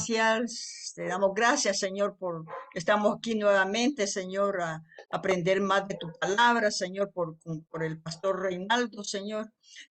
Celestial, te damos gracias, Señor, por que estamos aquí nuevamente, Señor, a aprender más de tu palabra, Señor, por el pastor Reinaldo, Señor.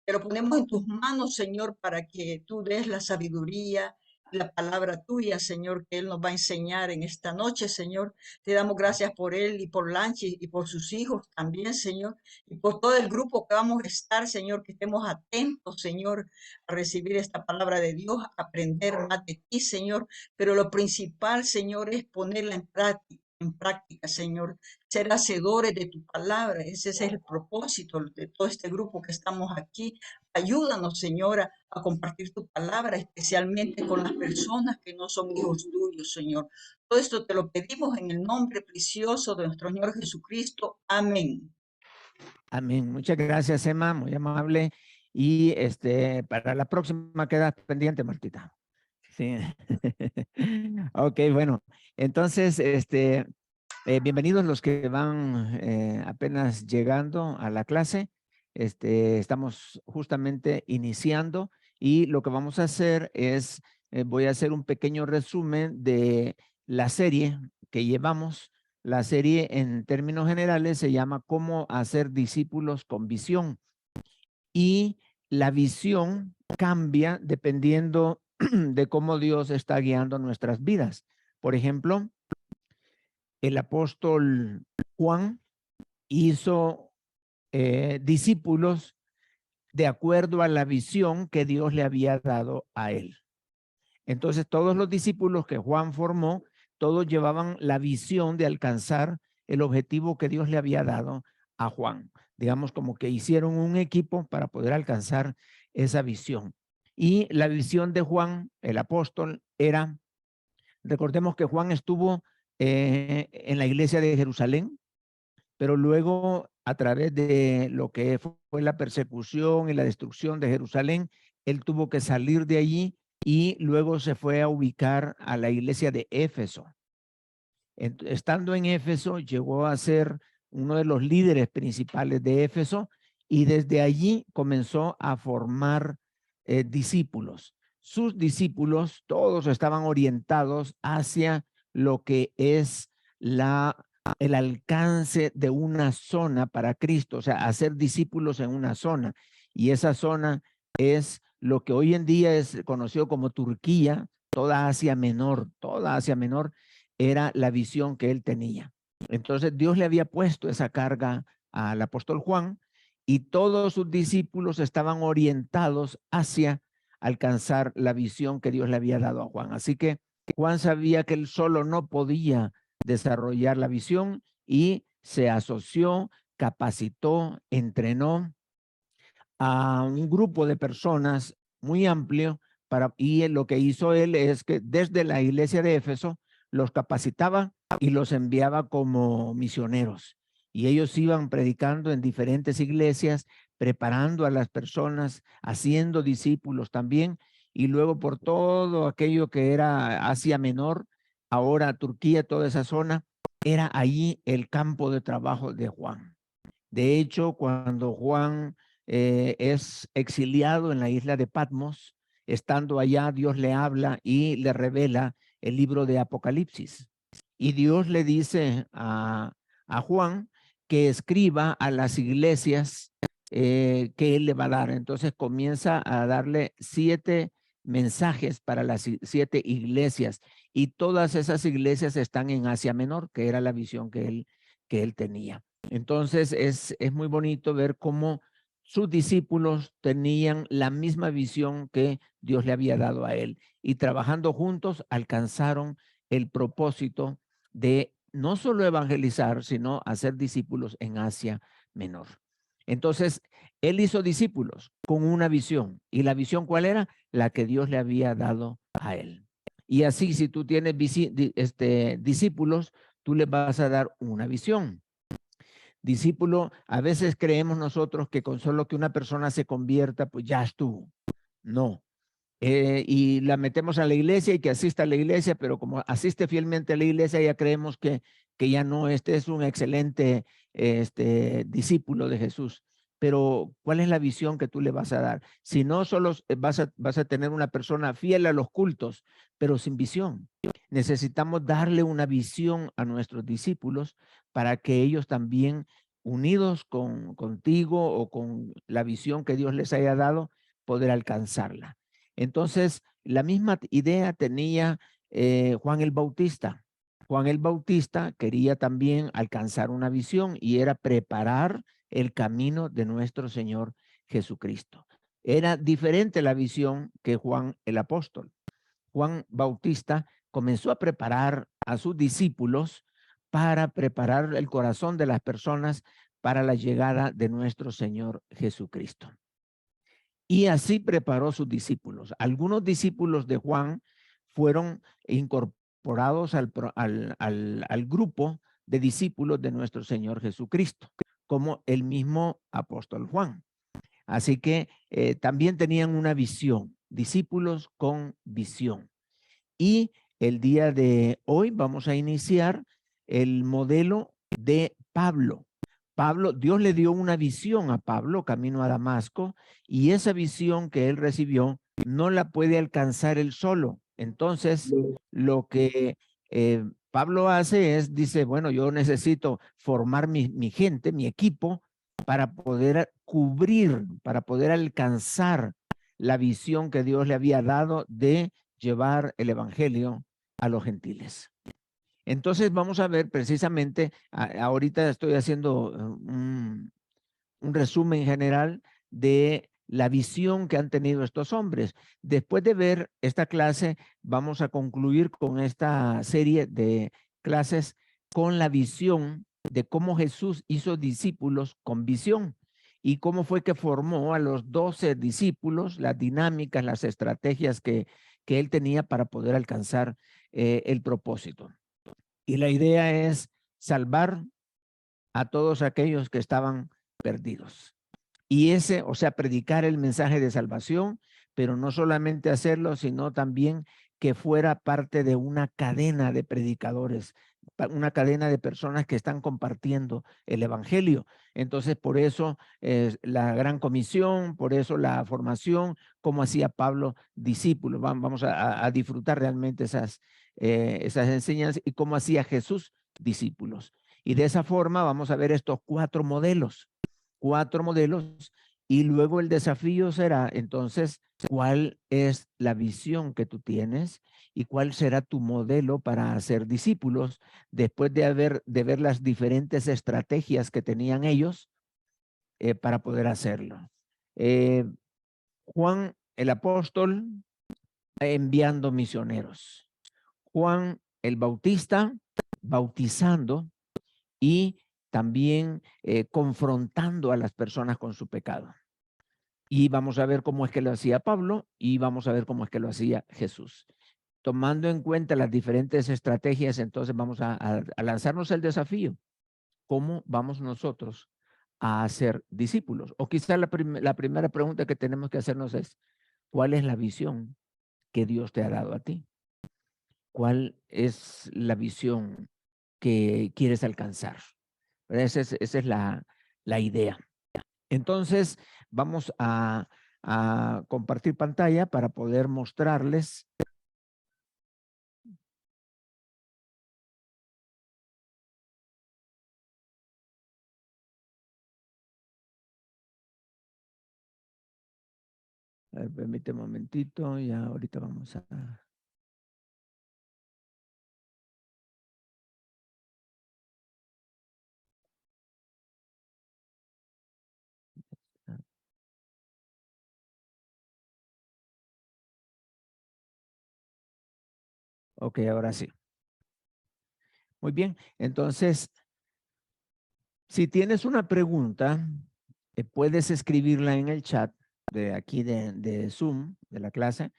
Te lo ponemos en tus manos, Señor, para que tú des la sabiduría y la palabra tuya, Señor, que Él nos va a enseñar en esta noche, Señor. Te damos gracias por Él y por Lanchi y por sus hijos también, Señor, y por todo el grupo que vamos a estar, Señor, que estemos atentos, Señor, a recibir esta palabra de Dios, a aprender más de ti, Señor. Pero lo principal, Señor, es ponerla en práctica, Señor, ser hacedores de tu palabra. Ese es el propósito de todo este grupo que estamos aquí. Ayúdanos, Señora, a compartir tu palabra, especialmente con las personas que no son hijos tuyos, Señor. Todo esto te lo pedimos en el nombre precioso de nuestro Señor Jesucristo. Amén. Amén. Muchas gracias, Emma, muy amable. Y para la próxima queda pendiente, Martita. Sí. Ok, bueno. Entonces, bienvenidos los que van apenas llegando a la clase. Estamos justamente iniciando y lo que vamos a hacer es, voy a hacer un pequeño resumen de la serie que llevamos. La serie en términos generales se llama Cómo hacer discípulos con visión. Y la visión cambia dependiendo de cómo Dios está guiando nuestras vidas. Por ejemplo, el apóstol Juan hizo discípulos de acuerdo a la visión que Dios le había dado a él. Entonces, todos los discípulos que Juan formó, todos llevaban la visión de alcanzar el objetivo que Dios le había dado a Juan. Digamos como que hicieron un equipo para poder alcanzar esa visión. Y la visión de Juan, el apóstol, era, recordemos que Juan estuvo en la iglesia de Jerusalén, pero luego a través de lo que fue la persecución y la destrucción de Jerusalén, él tuvo que salir de allí y luego se fue a ubicar a la iglesia de Éfeso. Estando en Éfeso, llegó a ser uno de los líderes principales de Éfeso y desde allí comenzó a formar discípulos. Sus discípulos todos estaban orientados hacia lo que es el alcance de una zona para Cristo, o sea, hacer discípulos en una zona. Y esa zona es lo que hoy en día es conocido como Turquía, toda Asia Menor era la visión que él tenía. Entonces Dios le había puesto esa carga al apóstol Juan y todos sus discípulos estaban orientados hacia alcanzar la visión que Dios le había dado a Juan. Así que Juan sabía que él solo no podía desarrollar la visión y se asoció, capacitó, entrenó a un grupo de personas muy amplio y lo que hizo él es que desde la iglesia de Éfeso los capacitaba y los enviaba como misioneros. Y ellos iban predicando en diferentes iglesias, preparando a las personas, haciendo discípulos también. Y luego por todo aquello que era Asia Menor, ahora Turquía, toda esa zona, era allí el campo de trabajo de Juan. De hecho, cuando Juan es exiliado en la isla de Patmos, estando allá, Dios le habla y le revela el libro de Apocalipsis. Y Dios le dice a Juan que escriba a las iglesias que él le va a dar. Entonces comienza a darle 7 mensajes para las 7 iglesias y todas esas iglesias están en Asia Menor, que era la visión que él tenía. Entonces es muy bonito ver cómo sus discípulos tenían la misma visión que Dios le había dado a él y trabajando juntos alcanzaron el propósito de no solo evangelizar, sino hacer discípulos en Asia Menor. Entonces, él hizo discípulos con una visión. ¿Y la visión cuál era? La que Dios le había dado a él. Y así, si tú tienes discípulos, tú les vas a dar una visión. Discípulo, a veces creemos nosotros que con solo que una persona se convierta, pues ya estuvo. No. Y la metemos a la iglesia y que asista a la iglesia, pero como asiste fielmente a la iglesia, ya creemos que ya no, este es un excelente discípulo de Jesús. pero ¿cuál es la visión que tú le vas a dar? Si no, solo vas a tener una persona fiel a los cultos, pero sin visión. Necesitamos darle una visión a nuestros discípulos para que ellos también, unidos contigo o con la visión que Dios les haya dado, poder alcanzarla. Entonces, la misma idea tenía Juan el Bautista. Juan el Bautista quería también alcanzar una visión y era preparar el camino de nuestro Señor Jesucristo. Era diferente la visión que Juan el apóstol. Juan Bautista comenzó a preparar a sus discípulos para preparar el corazón de las personas para la llegada de nuestro Señor Jesucristo. Y así preparó sus discípulos. Algunos discípulos de Juan fueron incorporados al grupo de discípulos de nuestro Señor Jesucristo, como el mismo apóstol Juan. Así que también tenían una visión, discípulos con visión. Y el día de hoy vamos a iniciar el modelo de Pablo. Pablo, Dios le dio una visión a Pablo camino a Damasco, y esa visión que él recibió no la puede alcanzar él solo. Entonces, lo que Pablo hace es, dice, bueno, yo necesito formar mi gente, mi equipo, para poder cubrir, para poder alcanzar la visión que Dios le había dado de llevar el evangelio a los gentiles. Entonces vamos a ver precisamente, ahorita estoy haciendo un resumen general de la visión que han tenido estos hombres. Después de ver esta clase, vamos a concluir con esta serie de clases con la visión de cómo Jesús hizo discípulos con visión y cómo fue que formó a los 12 discípulos, las dinámicas, las estrategias que él tenía para poder alcanzar el propósito. Y la idea es salvar a todos aquellos que estaban perdidos. Y ese, o sea, predicar el mensaje de salvación, pero no solamente hacerlo, sino también que fuera parte de una cadena de predicadores, una cadena de personas que están compartiendo el evangelio. Entonces, por eso la gran comisión, por eso la formación, como hacía Pablo discípulos. Vamos a disfrutar realmente esas enseñanzas y cómo hacía Jesús discípulos. Y de esa forma vamos a ver estos cuatro modelos, y luego el desafío será entonces cuál es la visión que tú tienes y cuál será tu modelo para hacer discípulos después de ver las diferentes estrategias que tenían ellos para poder hacerlo. Juan el apóstol enviando misioneros, Juan el Bautista bautizando y también confrontando a las personas con su pecado. Y vamos a ver cómo es que lo hacía Pablo y vamos a ver cómo es que lo hacía Jesús. Tomando en cuenta las diferentes estrategias, entonces vamos a lanzarnos el desafío. ¿Cómo vamos nosotros a hacer discípulos? O quizás la primera pregunta que tenemos que hacernos es, ¿cuál es la visión que Dios te ha dado a ti? ¿Cuál es la visión que quieres alcanzar? Esa es la idea. Entonces, vamos a compartir pantalla para poder mostrarles. A ver, permíteme un momentito, ya ahorita vamos a... Ok, ahora sí. Muy bien, entonces, si tienes una pregunta, puedes escribirla en el chat de aquí de Zoom, de la clase,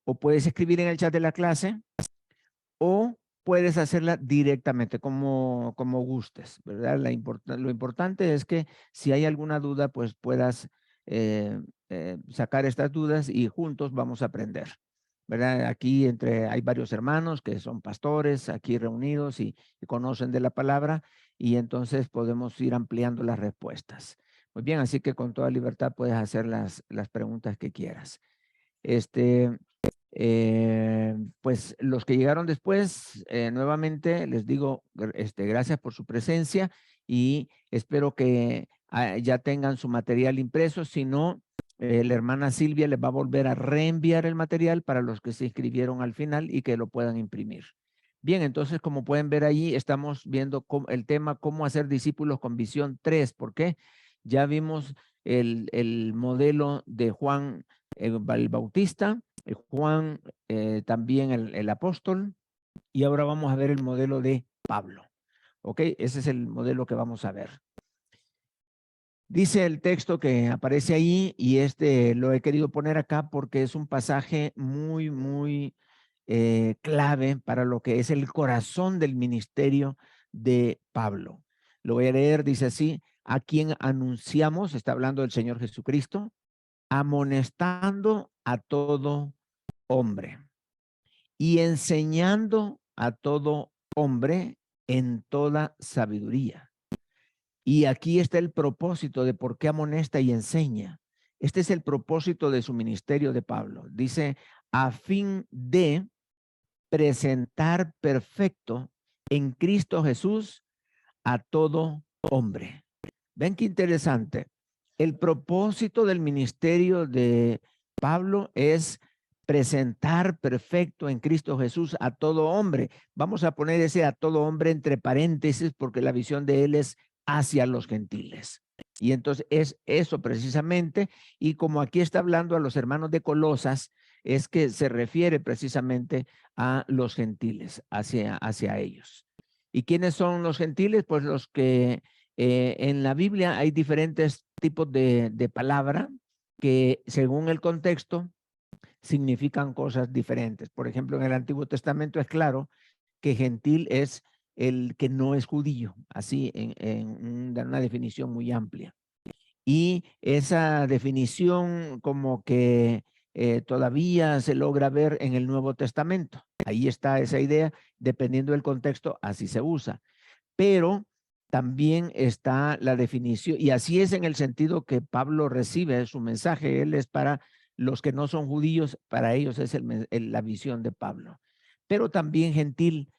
o puedes escribir en el chat de la clase, o puedes hacerla directamente como gustes, ¿verdad? Lo importante es que si hay alguna duda, pues puedas sacar estas dudas y juntos vamos a aprender, ¿verdad? Aquí hay varios hermanos que son pastores aquí reunidos y conocen de la palabra y entonces podemos ir ampliando las respuestas. Muy bien, así que con toda libertad puedes hacer las preguntas que quieras. Pues los que llegaron después, nuevamente les digo, gracias por su presencia y espero que ya tengan su material impreso. Si no, la hermana Silvia les va a volver a reenviar el material para los que se inscribieron al final y que lo puedan imprimir. Bien, entonces, como pueden ver allí, estamos viendo el tema cómo hacer discípulos con visión 3. ¿Por qué? Ya vimos el modelo de Juan el Bautista, Juan también el apóstol, y ahora vamos a ver el modelo de Pablo. ¿Ok? Ese es el modelo que vamos a ver. Dice el texto que aparece ahí, y lo he querido poner acá porque es un pasaje muy clave para lo que es el corazón del ministerio de Pablo. Lo voy a leer, dice así: a quien anunciamos, está hablando del Señor Jesucristo, amonestando a todo hombre y enseñando a todo hombre en toda sabiduría. Y aquí está el propósito de por qué amonesta y enseña. Este es el propósito de su ministerio de Pablo. Dice, a fin de presentar perfecto en Cristo Jesús a todo hombre. Ven qué interesante. El propósito del ministerio de Pablo es presentar perfecto en Cristo Jesús a todo hombre. Vamos a poner ese a todo hombre entre paréntesis porque la visión de él es hacia los gentiles. Y entonces es eso precisamente, y como aquí está hablando a los hermanos de Colosas, es que se refiere precisamente a los gentiles, hacia ellos. ¿Y quiénes son los gentiles? Pues los que en la Biblia hay diferentes tipos de palabra que según el contexto significan cosas diferentes. Por ejemplo, en el Antiguo Testamento es claro que gentil es el que no es judío, así en una definición muy amplia. Y esa definición como que todavía se logra ver en el Nuevo Testamento. Ahí está esa idea, dependiendo del contexto, así se usa. Pero también está la definición, y así es en el sentido que Pablo recibe su mensaje. Él es para los que no son judíos, para ellos es la visión de Pablo. Pero también gentil,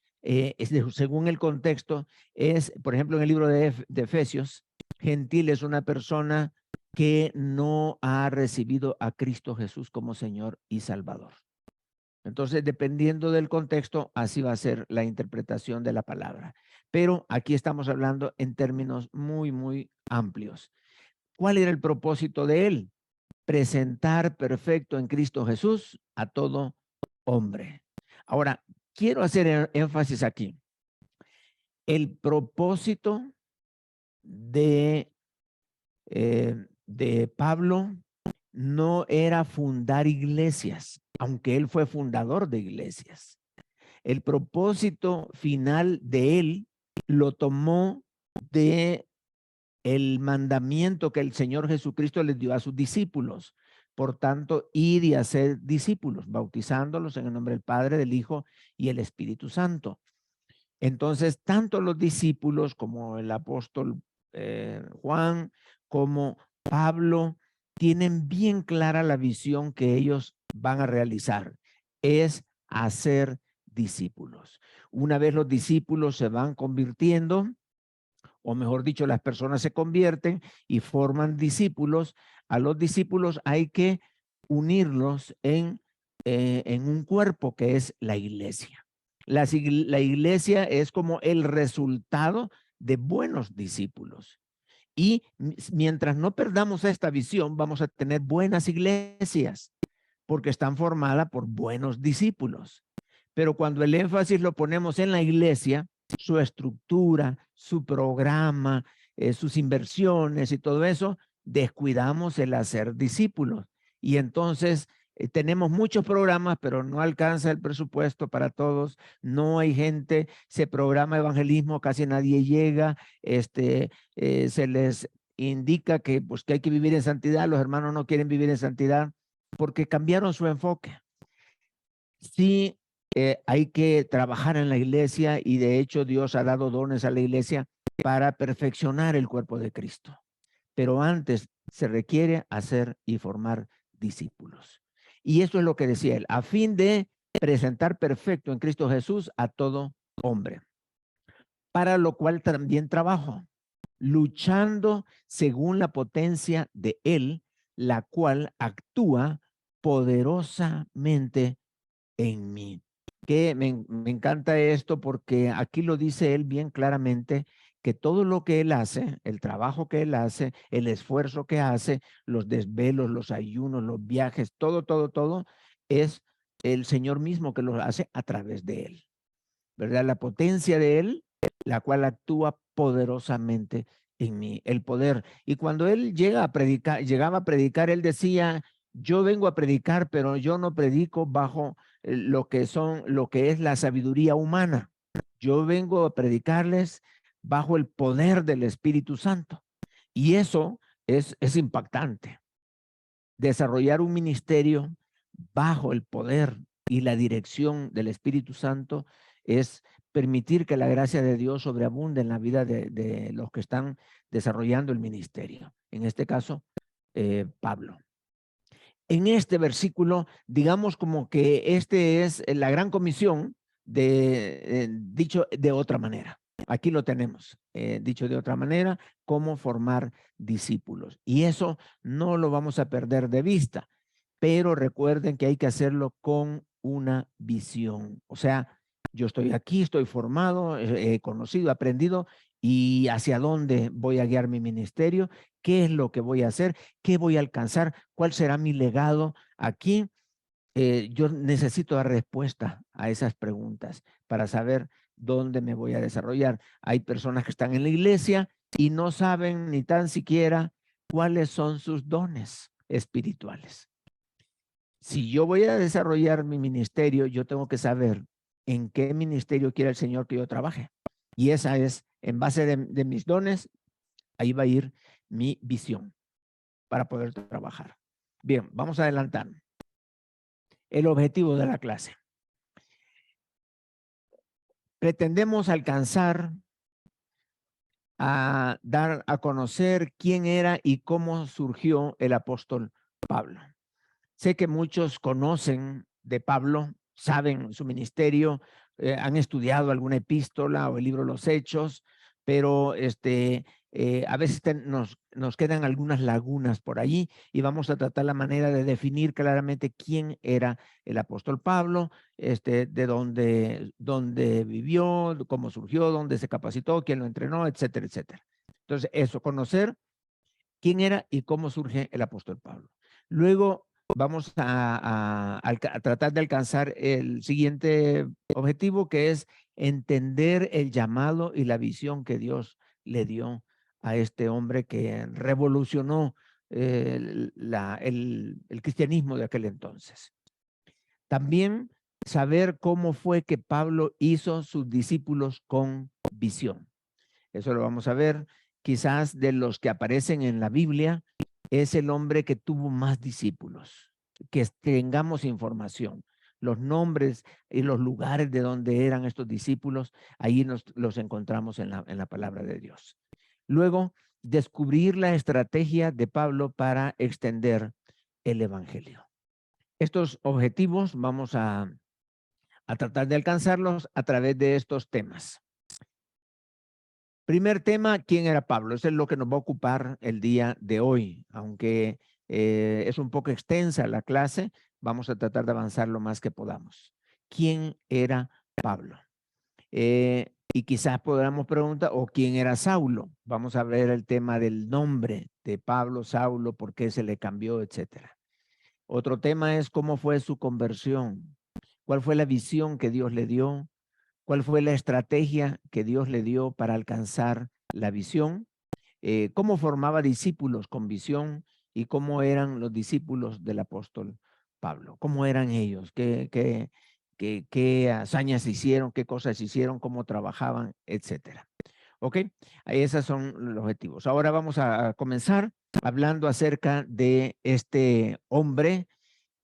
según el contexto, es, por ejemplo, en el libro de Efesios, gentil es una persona que no ha recibido a Cristo Jesús como Señor y Salvador. Entonces, dependiendo del contexto, así va a ser la interpretación de la palabra. Pero aquí estamos hablando en términos muy amplios. ¿Cuál era el propósito de él? Presentar perfecto en Cristo Jesús a todo hombre. Ahora, quiero hacer énfasis aquí. El propósito de Pablo no era fundar iglesias, aunque él fue fundador de iglesias. El propósito final de él lo tomó de el mandamiento que el Señor Jesucristo les dio a sus discípulos. Por tanto, ir y hacer discípulos, bautizándolos en el nombre del Padre, del Hijo y el Espíritu Santo. Entonces, tanto los discípulos como el apóstol Juan, como Pablo, tienen bien clara la visión que ellos van a realizar. Es hacer discípulos. Una vez los discípulos se van convirtiendo, o mejor dicho, las personas se convierten y forman discípulos, a los discípulos hay que unirlos en un cuerpo que es la iglesia. La iglesia es como el resultado de buenos discípulos. Y mientras no perdamos esta visión, vamos a tener buenas iglesias porque están formadas por buenos discípulos. Pero cuando el énfasis lo ponemos en la iglesia, su estructura, su programa, sus inversiones y todo eso, descuidamos el hacer discípulos. Y entonces tenemos muchos programas, pero no alcanza el presupuesto para todos. No hay gente, se programa evangelismo, casi nadie llega. Se les indica que, pues, que hay que vivir en santidad. Los hermanos no quieren vivir en santidad porque cambiaron su enfoque. Sí, hay que trabajar en la iglesia y de hecho Dios ha dado dones a la iglesia para perfeccionar el cuerpo de Cristo. pero antes se requiere hacer y formar discípulos. Y esto es lo que decía él, a fin de presentar perfecto en Cristo Jesús a todo hombre, para lo cual también trabajo, luchando según la potencia de él, la cual actúa poderosamente en mí. Que me encanta esto porque aquí lo dice él bien claramente, que todo lo que él hace, el trabajo que él hace, el esfuerzo que hace, los desvelos, los ayunos, los viajes, todo, es el Señor mismo que lo hace a través de él, ¿verdad? La potencia de él, la cual actúa poderosamente en mí, el poder. Y cuando él llegaba a predicar, él decía, yo vengo a predicar, pero yo no predico bajo lo que es la sabiduría humana. Yo vengo a predicarles bajo el poder del Espíritu Santo. Y eso es impactante. Desarrollar un ministerio bajo el poder y la dirección del Espíritu Santo es permitir que la gracia de Dios sobreabunde en la vida de los que están desarrollando el ministerio. En este caso, Pablo. En este versículo, digamos como que este es la gran comisión dicho de otra manera. Aquí lo tenemos, dicho de otra manera, cómo formar discípulos. Y eso no lo vamos a perder de vista, pero recuerden que hay que hacerlo con una visión. O sea, yo estoy aquí, estoy formado, he conocido, aprendido, y hacia dónde voy a guiar mi ministerio, qué es lo que voy a hacer, qué voy a alcanzar, cuál será mi legado aquí. Yo necesito dar respuesta a esas preguntas para saber dónde me voy a desarrollar. Hay personas que están en la iglesia y no saben ni tan siquiera cuáles son sus dones espirituales. Si yo voy a desarrollar mi ministerio, yo tengo que saber en qué ministerio quiere el Señor que yo trabaje. Y esa es, en base de mis dones, ahí va a ir mi visión para poder trabajar. Bien, vamos a adelantar. El objetivo de la clase. Pretendemos alcanzar a dar a conocer quién era y cómo surgió el apóstol Pablo. Sé que muchos conocen de Pablo, saben su ministerio, han estudiado alguna epístola o el libro Los Hechos, pero a veces nos quedan algunas lagunas por allí y vamos a tratar la manera de definir claramente quién era el apóstol Pablo, de dónde vivió, cómo surgió, dónde se capacitó, quién lo entrenó, etcétera, etcétera. Entonces, eso, conocer quién era y cómo surge el apóstol Pablo. Luego vamos a tratar de alcanzar el siguiente objetivo, que es entender el llamado y la visión que Dios le dio a este hombre que revolucionó el cristianismo de aquel entonces. También saber cómo fue que Pablo hizo sus discípulos con visión. Eso lo vamos a ver. Quizás de los que aparecen en la Biblia, es el hombre que tuvo más discípulos, que tengamos información, los nombres y los lugares de donde eran estos discípulos, ahí los encontramos en la palabra de Dios. Luego, descubrir la estrategia de Pablo para extender el evangelio. Estos objetivos vamos a tratar de alcanzarlos a través de estos temas. Primer tema, ¿quién era Pablo? Eso es lo que nos va a ocupar el día de hoy. Aunque es un poco extensa la clase, vamos a tratar de avanzar lo más que podamos. ¿Quién era Pablo? Y quizás podamos preguntar, ¿o quién era Saulo? Vamos a ver el tema del nombre de Pablo, Saulo, por qué se le cambió, etcétera. Otro tema es cómo fue su conversión, cuál fue la visión que Dios le dio, cuál fue la estrategia que Dios le dio para alcanzar la visión, cómo formaba discípulos con visión y cómo eran los discípulos del apóstol Pablo, cómo eran ellos, qué hazañas hicieron, qué cosas hicieron, cómo trabajaban, etcétera. ¿Ok? Esos son los objetivos. Ahora vamos a comenzar hablando acerca de este hombre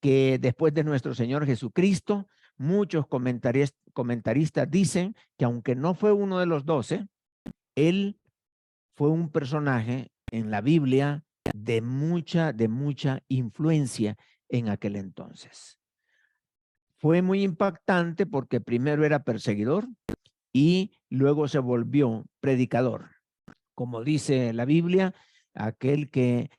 que después de nuestro Señor Jesucristo, muchos comentaristas dicen que aunque no fue uno de los 12, él fue un personaje en la Biblia de mucha influencia en aquel entonces. Fue muy impactante porque primero era perseguidor y luego se volvió predicador. Como dice la Biblia, aquel que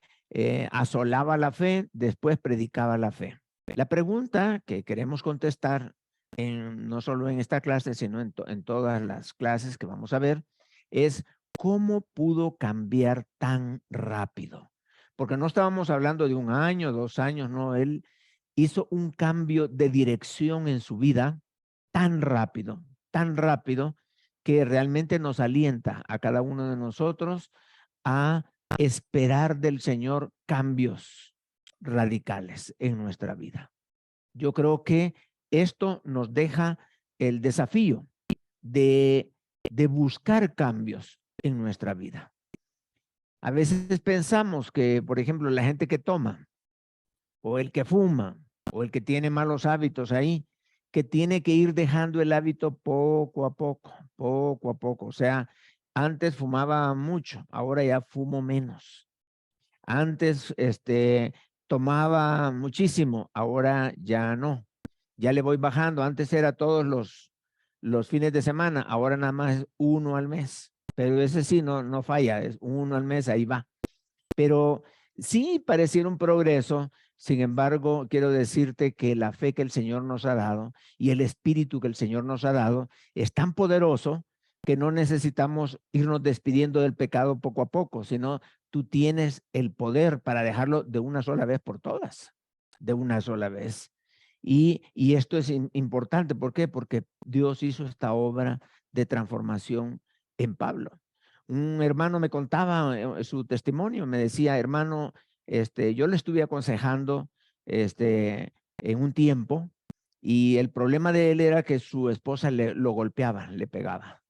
asolaba la fe, después predicaba la fe. La pregunta que queremos contestar, no solo en esta clase, sino en todas las clases que vamos a ver, es ¿cómo pudo cambiar tan rápido? Porque no estábamos hablando de 1 año, 2 años, no, él hizo un cambio de dirección en su vida tan rápido, que realmente nos alienta a cada uno de nosotros a esperar del Señor cambios radicales en nuestra vida. Yo creo que esto nos deja el desafío de, de buscar cambios en nuestra vida. A veces pensamos que, por ejemplo, la gente que toma, o el que fuma, o el que tiene malos hábitos ahí, que tiene que ir dejando el hábito poco a poco, poco a poco. O sea, antes fumaba mucho, ahora ya fumo menos. Antes, tomaba muchísimo, ahora ya no. Ya le voy bajando. Antes era todos los fines de semana, ahora nada más es 1 al mes. Pero ese sí no falla, es 1 al mes, ahí va. Pero sí pareciera un progreso. Sin embargo, quiero decirte que la fe que el Señor nos ha dado y el espíritu que el Señor nos ha dado es tan poderoso que no necesitamos irnos despidiendo del pecado poco a poco, sino tú tienes el poder para dejarlo de una sola vez por todas, de una sola vez. Y esto es importante. ¿Por qué? Porque Dios hizo esta obra de transformación en Pablo. Un hermano me contaba su testimonio, me decía, hermano, yo le estuve aconsejando en un tiempo y el problema de él era que su esposa lo golpeaba, le pegaba.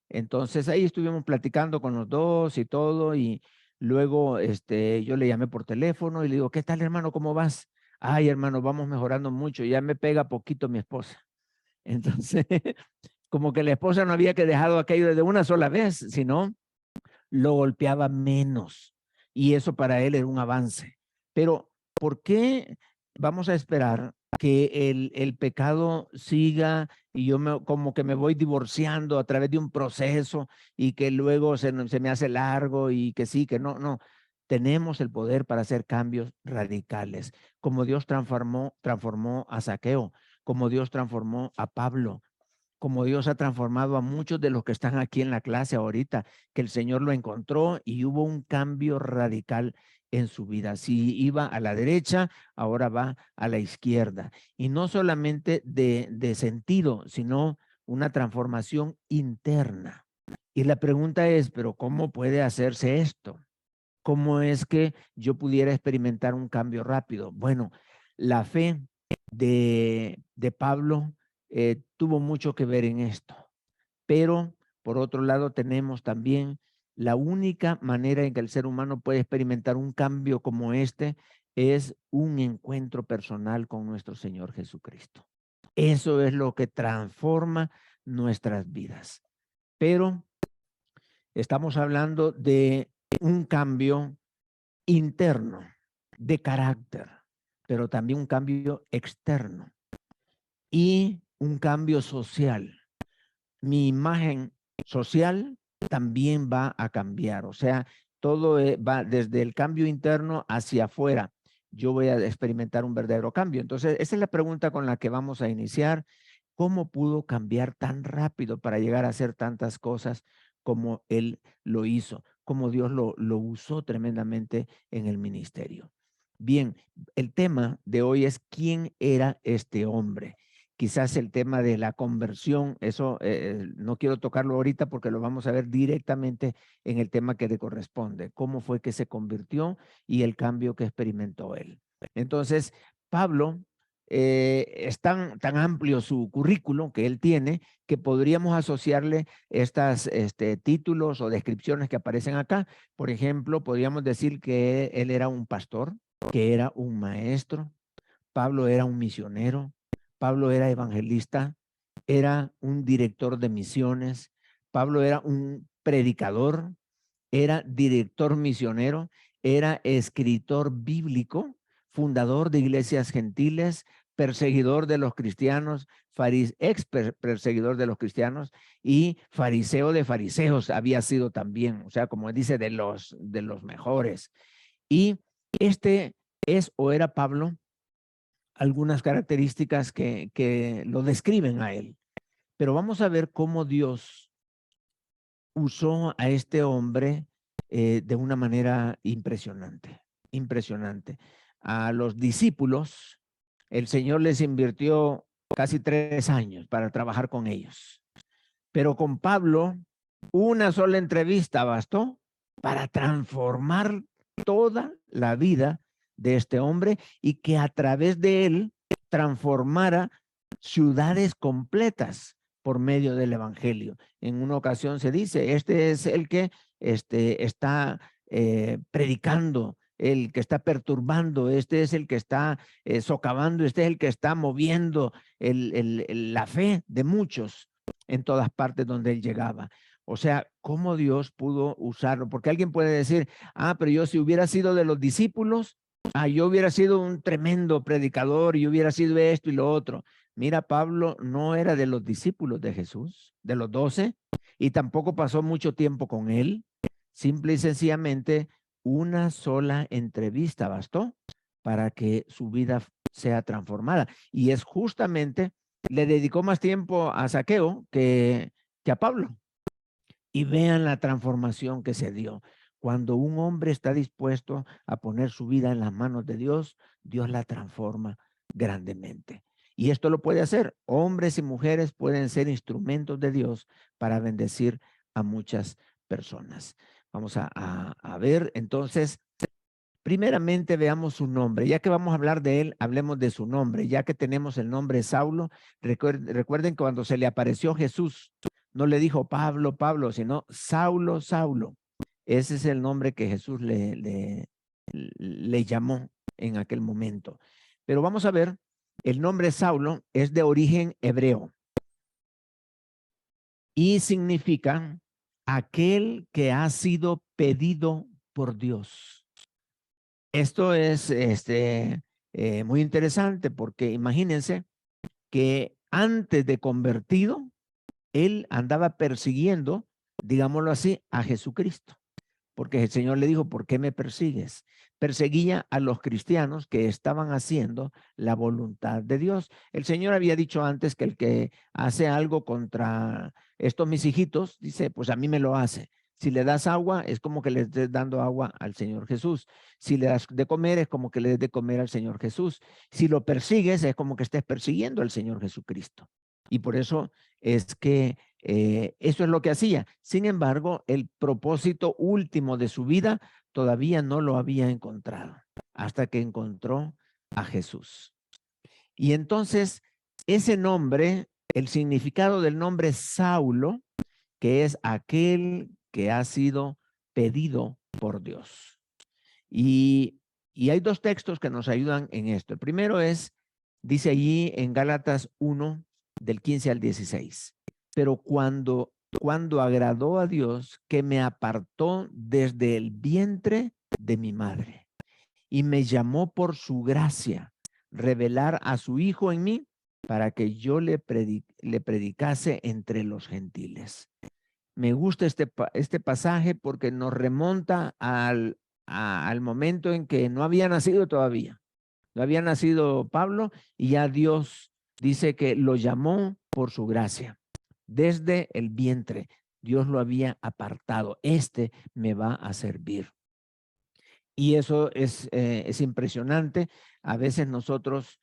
Entonces ahí estuvimos platicando con los dos y todo y luego yo le llamé por teléfono y le digo, ¿qué tal hermano? ¿Cómo vas? Ay hermano, vamos mejorando mucho, ya me pega poquito mi esposa. Entonces, como que la esposa no había que dejado aquello de una sola vez, sino lo golpeaba menos y eso para él era un avance. Pero ¿por qué vamos a esperar que el pecado siga y yo como que me voy divorciando a través de un proceso y que luego se me hace largo y que sí, que no, no? Tenemos el poder para hacer cambios radicales, como Dios transformó a Zaqueo, como Dios transformó a Pablo, como Dios ha transformado a muchos de los que están aquí en la clase ahorita, que el Señor lo encontró y hubo un cambio radical en su vida. Si iba a la derecha, ahora va a la izquierda. Y no solamente de sentido, sino una transformación interna. Y la pregunta es, ¿pero cómo puede hacerse esto? ¿Cómo es que yo pudiera experimentar un cambio rápido? Bueno, la fe de Pablo tuvo mucho que ver en esto, pero por otro lado tenemos también la única manera en que el ser humano puede experimentar un cambio como este es un encuentro personal con nuestro Señor Jesucristo. Eso es lo que transforma nuestras vidas. Pero estamos hablando de un cambio interno, de carácter, pero también un cambio externo y un cambio social. Mi imagen social también va a cambiar, o sea, todo va desde el cambio interno hacia afuera. Yo voy a experimentar un verdadero cambio. Entonces, esa es la pregunta con la que vamos a iniciar. ¿Cómo pudo cambiar tan rápido para llegar a hacer tantas cosas como él lo hizo? Cómo Dios lo usó tremendamente en el ministerio. Bien, el tema de hoy es ¿quién era este hombre? Quizás el tema de la conversión, eso no quiero tocarlo ahorita porque lo vamos a ver directamente en el tema que le corresponde. Cómo fue que se convirtió y el cambio que experimentó él. Entonces, Pablo es tan amplio su currículum que él tiene que podríamos asociarle estas títulos o descripciones que aparecen acá. Por ejemplo, podríamos decir que él era un pastor, que era un maestro, Pablo era un misionero, Pablo era evangelista, era un director de misiones, Pablo era un predicador, era director misionero, era escritor bíblico, fundador de iglesias gentiles, perseguidor de los cristianos, perseguidor de los cristianos y fariseo de fariseos había sido también, o sea, como dice, de los mejores. Y este es o era Pablo, algunas características que lo describen a él. Pero vamos a ver cómo Dios usó a este hombre de una manera impresionante, impresionante. A los discípulos, el Señor les invirtió casi 3 años para trabajar con ellos. Pero con Pablo, una sola entrevista bastó para transformar toda la vida de este hombre y que a través de él transformara ciudades completas por medio del evangelio. En una ocasión se dice, este es el que está predicando, el que está perturbando, este es el que está socavando, este es el que está moviendo la fe de muchos en todas partes donde él llegaba. O sea, cómo Dios pudo usarlo, porque alguien puede decir, pero yo si hubiera sido de los discípulos, yo hubiera sido un tremendo predicador y hubiera sido esto y lo otro. Mira, Pablo no era de los discípulos de Jesús, de los 12, y tampoco pasó mucho tiempo con él. Simple y sencillamente, una sola entrevista bastó para que su vida sea transformada. Y es justamente, le dedicó más tiempo a Zaqueo que a Pablo. Y vean la transformación que se dio. Cuando un hombre está dispuesto a poner su vida en las manos de Dios, Dios la transforma grandemente. Y esto lo puede hacer. Hombres y mujeres pueden ser instrumentos de Dios para bendecir a muchas personas. Vamos a ver entonces. Primeramente veamos su nombre. Ya que vamos a hablar de él, hablemos de su nombre. Ya que tenemos el nombre Saulo, recuerden que cuando se le apareció Jesús, no le dijo Pablo, Pablo, sino Saulo, Saulo. Ese es el nombre que Jesús le llamó en aquel momento. Pero vamos a ver, el nombre Saulo es de origen hebreo y significa aquel que ha sido pedido por Dios. Esto es muy interesante porque imagínense que antes de convertido, él andaba persiguiendo, digámoslo así, a Jesucristo. Porque el Señor le dijo, ¿por qué me persigues? Perseguía a los cristianos que estaban haciendo la voluntad de Dios. El Señor había dicho antes que el que hace algo contra estos mis hijitos, dice, pues a mí me lo hace. Si le das agua, es como que le estés dando agua al Señor Jesús. Si le das de comer, es como que le des de comer al Señor Jesús. Si lo persigues, es como que estés persiguiendo al Señor Jesucristo. Y por eso es que eso es lo que hacía. Sin embargo, el propósito último de su vida todavía no lo había encontrado hasta que encontró a Jesús. Y entonces, ese nombre, el significado del nombre Saulo, que es aquel que ha sido pedido por Dios. Y hay 2 textos que nos ayudan en esto. El primero dice allí en Gálatas 1, del 15 al 16. Pero cuando agradó a Dios que me apartó desde el vientre de mi madre y me llamó por su gracia, revelar a su Hijo en mí para que yo le predicase entre los gentiles. Me gusta este pasaje porque nos remonta al momento en que no había nacido todavía. No había nacido Pablo y ya Dios dice que lo llamó por su gracia. Desde el vientre, Dios lo había apartado. Me va a servir. Y eso es impresionante. A veces nosotros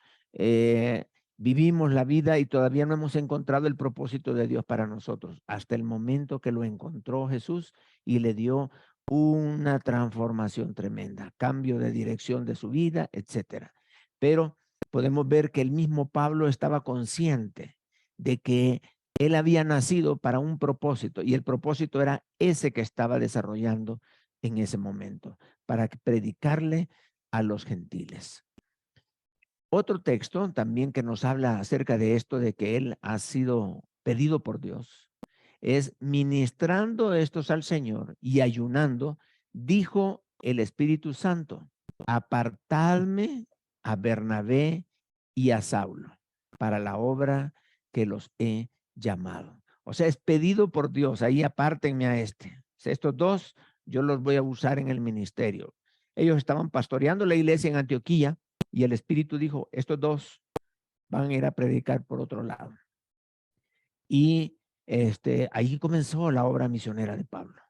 vivimos la vida y todavía no hemos encontrado el propósito de Dios para nosotros, hasta el momento que lo encontró Jesús y le dio una transformación tremenda, cambio de dirección de su vida, etcétera. Pero podemos ver que el mismo Pablo estaba consciente de que él había nacido para un propósito y el propósito era ese que estaba desarrollando en ese momento, para predicarle a los gentiles. Otro texto también que nos habla acerca de esto, de que él ha sido pedido por Dios, es ministrando estos al Señor y ayunando, dijo el Espíritu Santo, apartadme a Bernabé y a Saulo para la obra que los he llamado. O sea, es pedido por Dios, ahí apártenme a este. Estos dos yo los voy a usar en el ministerio. Ellos estaban pastoreando la iglesia en Antioquía y el Espíritu dijo, estos dos van a ir a predicar por otro lado. Y ahí comenzó la obra misionera de Pablo.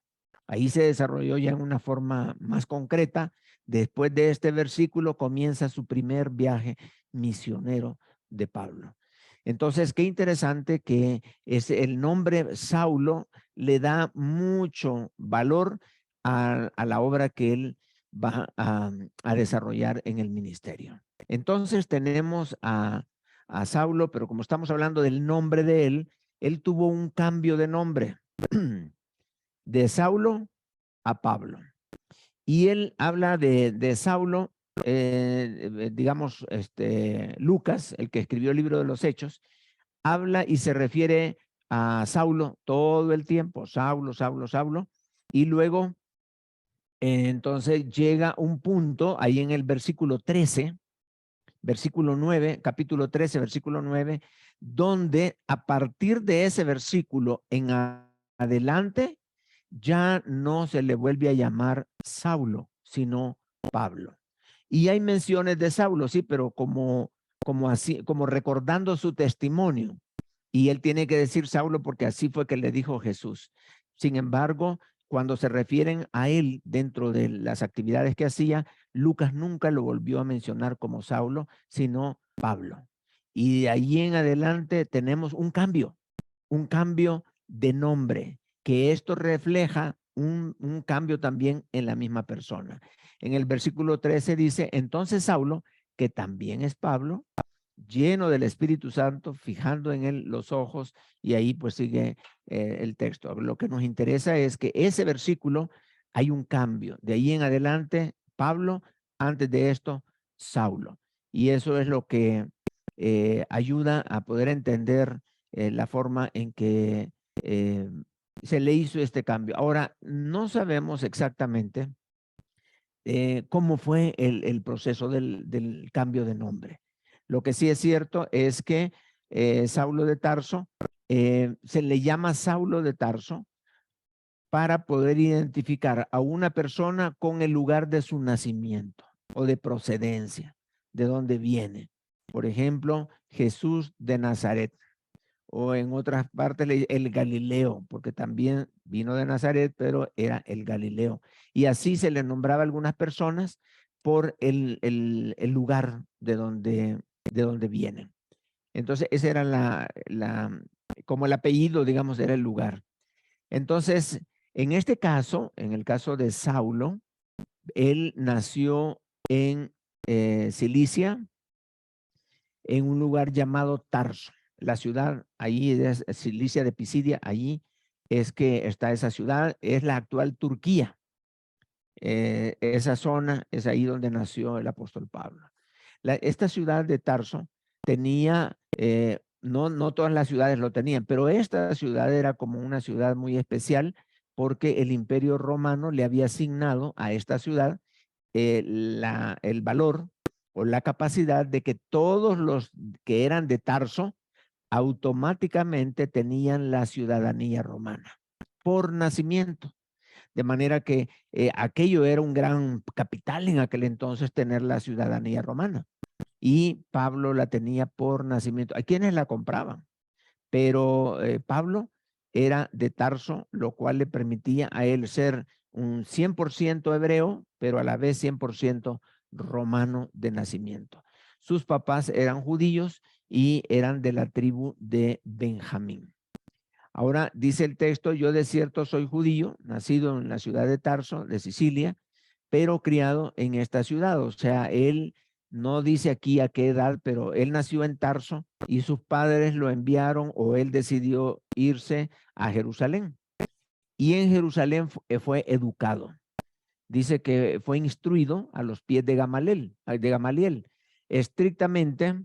Ahí se desarrolló ya en una forma más concreta. Después de este versículo comienza su primer viaje misionero de Pablo. Entonces, qué interesante que es el nombre Saulo le da mucho valor a la obra que él va a desarrollar en el ministerio. Entonces tenemos a Saulo, pero como estamos hablando del nombre de él tuvo un cambio de nombre de Saulo a Pablo. Y él habla de Saulo, digamos, Lucas, el que escribió el libro de los Hechos, habla y se refiere a Saulo todo el tiempo, Saulo, Saulo, Saulo, y luego entonces llega un punto ahí en el versículo 13, versículo 9, capítulo 13, versículo 9, donde a partir de ese versículo en adelante ya no se le vuelve a llamar Saulo, sino Pablo. Y hay menciones de Saulo, sí, pero como así, como recordando su testimonio. Y él tiene que decir Saulo porque así fue que le dijo Jesús. Sin embargo, cuando se refieren a él dentro de las actividades que hacía, Lucas nunca lo volvió a mencionar como Saulo, sino Pablo. Y de ahí en adelante tenemos un cambio de nombre, que esto refleja un cambio también en la misma persona. En el versículo 13 dice, entonces Saulo, que también es Pablo, lleno del Espíritu Santo, fijando en él los ojos, y ahí pues sigue el texto. Lo que nos interesa es que ese versículo hay un cambio. De ahí en adelante, Pablo, antes de esto, Saulo. Y eso es lo que ayuda a poder entender la forma en que se le hizo este cambio. Ahora, no sabemos exactamente cómo fue el proceso del cambio de nombre. Lo que sí es cierto es que Saulo de Tarso, se le llama Saulo de Tarso para poder identificar a una persona con el lugar de su nacimiento o de procedencia, de dónde viene. Por ejemplo, Jesús de Nazaret, o en otras partes el Galileo, porque también vino de Nazaret, pero era el Galileo. Y así se le nombraba a algunas personas por el lugar de donde vienen. Entonces, ese era como el apellido, digamos, era el lugar. Entonces, en este caso, en el caso de Saulo, él nació en Cilicia, en un lugar llamado Tarso. La ciudad, ahí es Cilicia de Pisidia, allí es que está esa ciudad, es la actual Turquía. Esa zona es ahí donde nació el apóstol Pablo. Esta ciudad de Tarso tenía, no todas las ciudades lo tenían, pero esta ciudad era como una ciudad muy especial porque el Imperio Romano le había asignado a esta ciudad el valor o la capacidad de que todos los que eran de Tarso automáticamente tenían la ciudadanía romana por nacimiento. De manera que aquello era un gran capital en aquel entonces tener la ciudadanía romana. Y Pablo la tenía por nacimiento. ¿A quienes la compraban? Pero Pablo era de Tarso, lo cual le permitía a él ser un 100% hebreo, pero a la vez 100% romano de nacimiento. Sus papás eran judíos y eran de la tribu de Benjamín. Ahora dice el texto, yo de cierto soy judío, nacido en la ciudad de Tarso, de Sicilia, pero criado en esta ciudad. O sea, él no dice aquí a qué edad, pero él nació en Tarso y sus padres lo enviaron o él decidió irse a Jerusalén. Y en Jerusalén fue educado. Dice que fue instruido a los pies de Gamaliel, estrictamente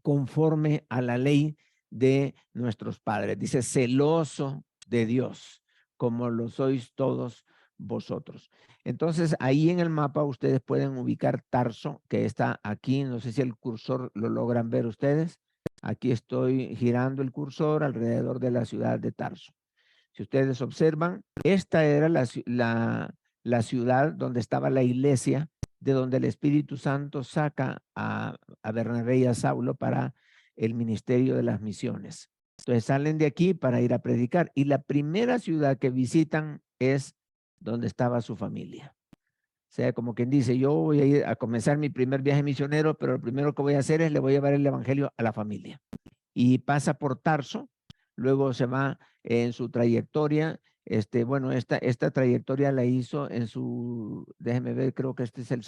conforme a la ley de nuestros padres. Dice celoso de Dios, como lo sois todos vosotros. Entonces, ahí en el mapa ustedes pueden ubicar Tarso, que está aquí. No sé si el cursor lo logran ver ustedes. Aquí estoy girando el cursor alrededor de la ciudad de Tarso. Si ustedes observan, esta era la ciudad donde estaba la iglesia, de donde el Espíritu Santo saca a Bernabé y a Saulo para el ministerio de las misiones. Entonces salen de aquí para ir a predicar. Y la primera ciudad que visitan es donde estaba su familia. O sea, como quien dice, yo voy a ir a comenzar mi primer viaje misionero, pero lo primero que voy a hacer es le voy a llevar el evangelio a la familia. Y pasa por Tarso, luego se va en su trayectoria. Bueno, esta trayectoria la hizo en su, déjeme ver, creo que este es el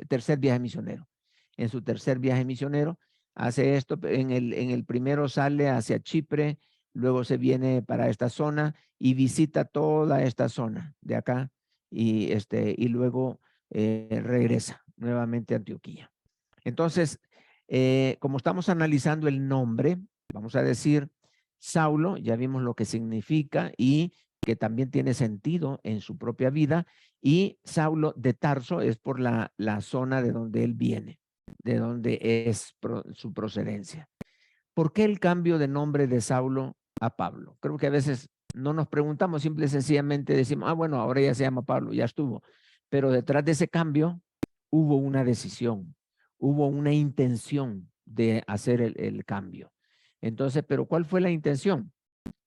tercer viaje misionero. En su tercer viaje misionero hace esto, en el primero sale hacia Chipre, luego se viene para esta zona y visita toda esta zona de acá y luego regresa nuevamente a Antioquía. Entonces, como estamos analizando el nombre, vamos a decir Saulo, ya vimos lo que significa y que también tiene sentido en su propia vida, y Saulo de Tarso es por la zona de donde él viene, de donde es su procedencia. ¿Por qué el cambio de nombre de Saulo a Pablo? Creo que a veces no nos preguntamos, simple y sencillamente decimos, bueno, ahora ya se llama Pablo, ya estuvo. Pero detrás de ese cambio hubo una decisión, hubo una intención de hacer el cambio. Entonces, ¿pero cuál fue la intención?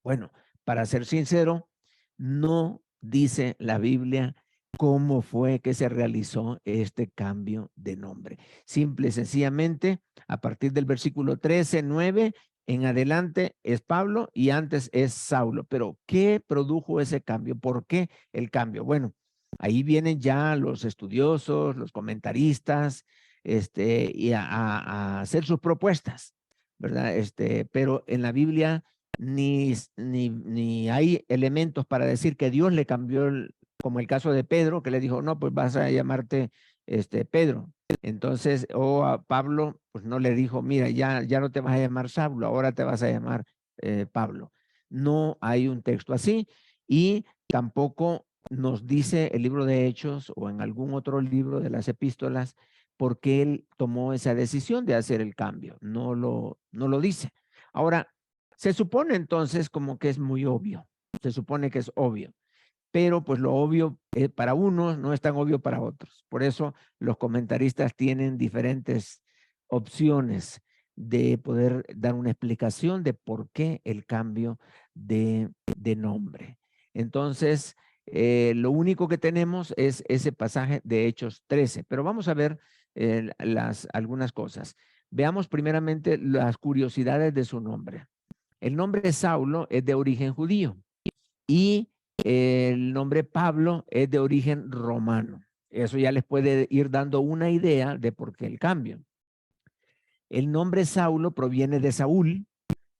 Bueno, para ser sincero, no dice la Biblia cómo fue que se realizó este cambio de nombre. Simple y sencillamente, a partir del versículo 13, 9, en adelante es Pablo y antes es Saulo. Pero, ¿qué produjo ese cambio? ¿Por qué el cambio? Bueno, ahí vienen ya los estudiosos, los comentaristas, y a hacer sus propuestas, ¿verdad? Pero en la Biblia ni hay elementos para decir que Dios le cambió, como el caso de Pedro, que le dijo, no, pues vas a llamarte Pedro. Entonces, o a Pablo, pues no le dijo, mira, ya no te vas a llamar Saulo, ahora te vas a llamar Pablo. No hay un texto así y tampoco nos dice el libro de Hechos o en algún otro libro de las epístolas por qué él tomó esa decisión de hacer el cambio. No lo dice. Ahora, se supone entonces como que es muy obvio, se supone que es obvio, pero pues lo obvio para unos no es tan obvio para otros. Por eso los comentaristas tienen diferentes opciones de poder dar una explicación de por qué el cambio de nombre. Entonces, lo único que tenemos es ese pasaje de Hechos 13, pero vamos a ver algunas cosas. Veamos primeramente las curiosidades de su nombre. El nombre Saulo es de origen judío y el nombre Pablo es de origen romano. Eso ya les puede ir dando una idea de por qué el cambio. El nombre Saulo proviene de Saúl,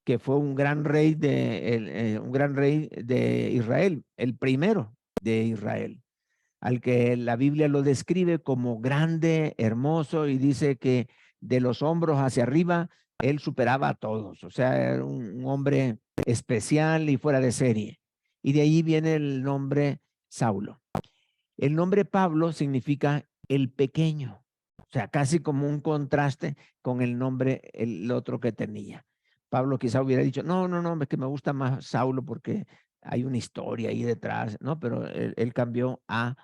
que fue un gran rey de Israel, el primero de Israel, al que la Biblia lo describe como grande, hermoso, y dice que de los hombros hacia arriba él superaba a todos. O sea, era un hombre especial y fuera de serie. Y de ahí viene el nombre Saulo. El nombre Pablo significa el pequeño, o sea, casi como un contraste con el nombre, el otro que tenía. Pablo quizá hubiera dicho, no, es que me gusta más Saulo porque hay una historia ahí detrás, ¿no? Pero él cambió a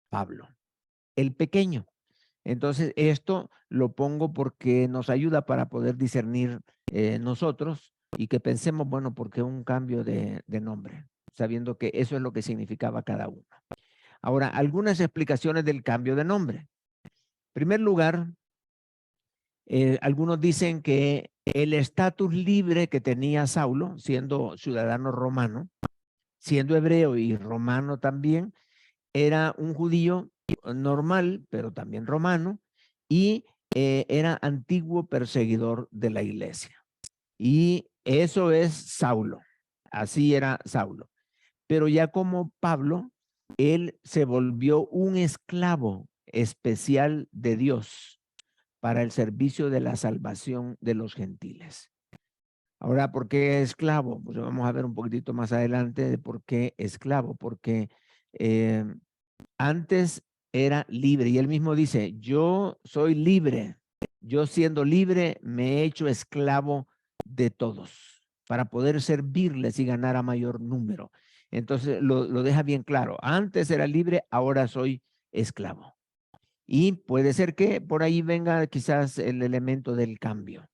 Pablo, el pequeño. Entonces, esto lo pongo porque nos ayuda para poder discernir nosotros y que pensemos, bueno, ¿por qué un cambio de nombre? Sabiendo que eso es lo que significaba cada uno. Ahora, algunas explicaciones del cambio de nombre. En primer lugar, algunos dicen que el estatus libre que tenía Saulo, siendo ciudadano romano, siendo hebreo y romano también, era un judío normal, pero también romano, y era antiguo perseguidor de la iglesia. Y eso es Saulo. Así era Saulo. Pero ya como Pablo, él se volvió un esclavo especial de Dios para el servicio de la salvación de los gentiles. Ahora, ¿por qué esclavo? Pues vamos a ver un poquitito más adelante de por qué esclavo, porque eh, antes era libre y él mismo dice, yo soy libre, yo siendo libre me he hecho esclavo de todos para poder servirles y ganar a mayor número. Entonces lo deja bien claro, antes era libre, ahora soy esclavo. Y puede ser que por ahí venga quizás el elemento del cambio.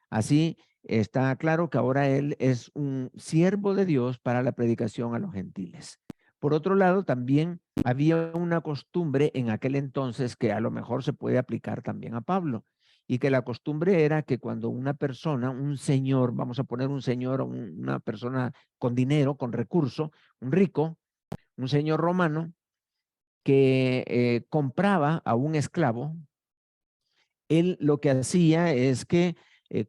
Así está claro que ahora él es un siervo de Dios para la predicación a los gentiles. Por otro lado, también había una costumbre en aquel entonces que a lo mejor se puede aplicar también a Pablo, y que la costumbre era que cuando una persona, un señor, vamos a poner un señor, una persona con dinero, con recurso, un rico, un señor romano, que compraba a un esclavo, él lo que hacía es que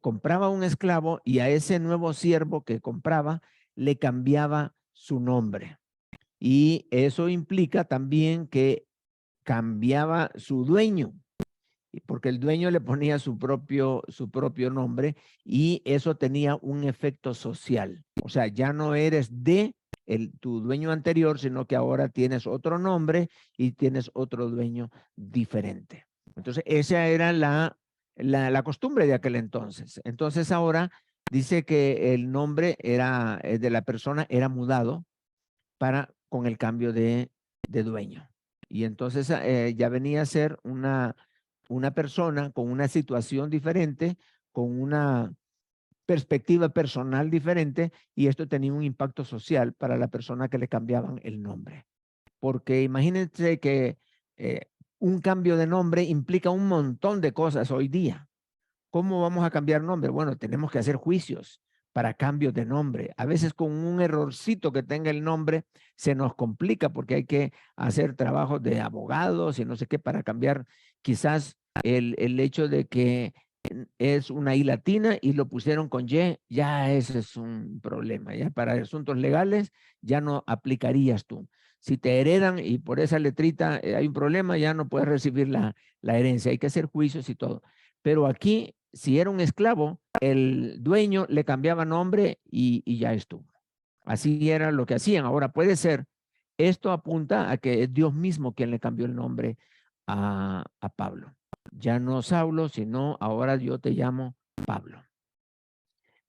compraba un esclavo y a ese nuevo siervo que compraba le cambiaba su nombre. Y eso implica también que cambiaba su dueño, porque el dueño le ponía su propio nombre y eso tenía un efecto social. O sea, ya no eres de tu dueño anterior, sino que ahora tienes otro nombre y tienes otro dueño diferente. Entonces, esa era la costumbre de aquel entonces. Entonces, ahora dice que el nombre era, de la persona era mudado con el cambio de dueño. Y entonces ya venía a ser una persona con una situación diferente, con una perspectiva personal diferente, y esto tenía un impacto social para la persona que le cambiaban el nombre. Porque imagínense que un cambio de nombre implica un montón de cosas hoy día. ¿Cómo vamos a cambiar nombre? Bueno, tenemos que hacer juicios para cambios de nombre. A veces con un errorcito que tenga el nombre se nos complica porque hay que hacer trabajos de abogados y no sé qué para cambiar quizás el hecho de que es una I latina y lo pusieron con Y, ya ese es un problema. Ya para asuntos legales ya no aplicarías tú. Si te heredan y por esa letrita hay un problema, ya no puedes recibir la herencia. Hay que hacer juicios y todo. Pero aquí, si era un esclavo, el dueño le cambiaba nombre y ya estuvo. Así era lo que hacían. Ahora puede ser, esto apunta a que es Dios mismo quien le cambió el nombre a Pablo. Ya no Saulo, sino ahora yo te llamo Pablo.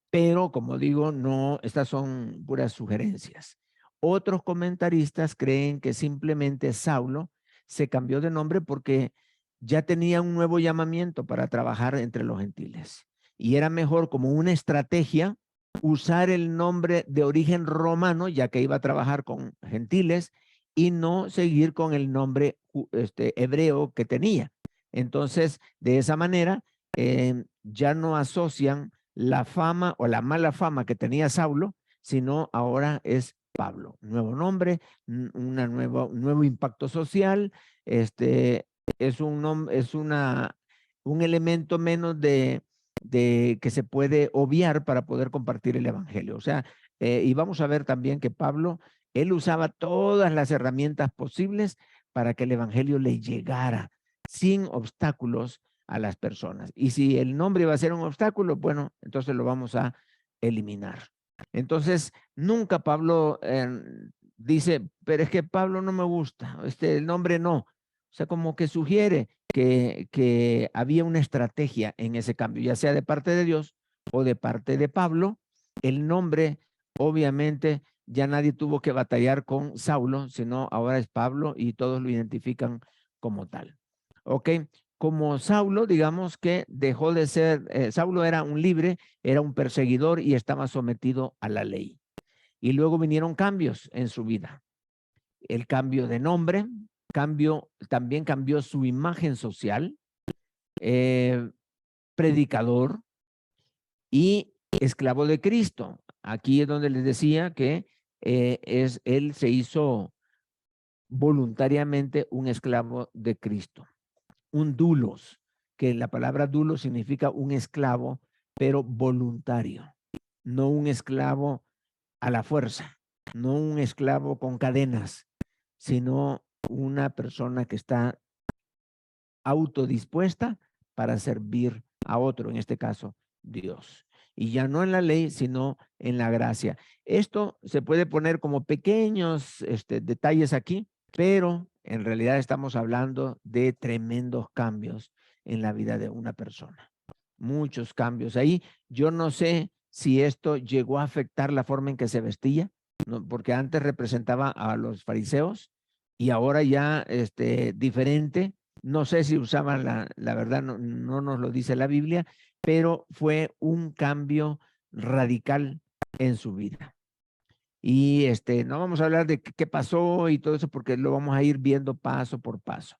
Pero como digo, no, estas son puras sugerencias. Otros comentaristas creen que simplemente Saulo se cambió de nombre porque ya tenía un nuevo llamamiento para trabajar entre los gentiles. Y era mejor como una estrategia usar el nombre de origen romano, ya que iba a trabajar con gentiles, y no seguir con el nombre hebreo que tenía. Entonces, de esa manera, ya no asocian la fama o la mala fama que tenía Saulo, sino ahora es Pablo. Nuevo nombre, un nuevo impacto social, es un elemento menos de que se puede obviar para poder compartir el evangelio. O sea, y vamos a ver también que Pablo, él usaba todas las herramientas posibles para que el evangelio le llegara sin obstáculos a las personas. Y si el nombre va a ser un obstáculo, bueno, entonces lo vamos a eliminar. Entonces, nunca Pablo dice, pero es que Pablo no me gusta, el nombre no. O sea, como que sugiere que había una estrategia en ese cambio, ya sea de parte de Dios o de parte de Pablo. El nombre, obviamente, ya nadie tuvo que batallar con Saulo, sino ahora es Pablo y todos lo identifican como tal. ¿Ok? Como Saulo, digamos que dejó de ser, Saulo era un libre, era un perseguidor y estaba sometido a la ley. Y luego vinieron cambios en su vida. El cambio de nombre, también cambió su imagen social, predicador y esclavo de Cristo. Aquí es donde les decía que él se hizo voluntariamente un esclavo de Cristo. Un dulos, que la palabra dulos significa un esclavo, pero voluntario, no un esclavo a la fuerza, no un esclavo con cadenas, sino una persona que está autodispuesta para servir a otro, en este caso Dios. Y ya no en la ley, sino en la gracia. Esto se puede poner como pequeños detalles aquí, pero en realidad estamos hablando de tremendos cambios en la vida de una persona. Muchos cambios ahí. Yo no sé si esto llegó a afectar la forma en que se vestía, ¿no? Porque antes representaba a los fariseos y ahora ya diferente. No sé si usaban la verdad, no, no nos lo dice la Biblia, pero fue un cambio radical en su vida. Y no vamos a hablar de qué pasó y todo eso porque lo vamos a ir viendo paso por paso.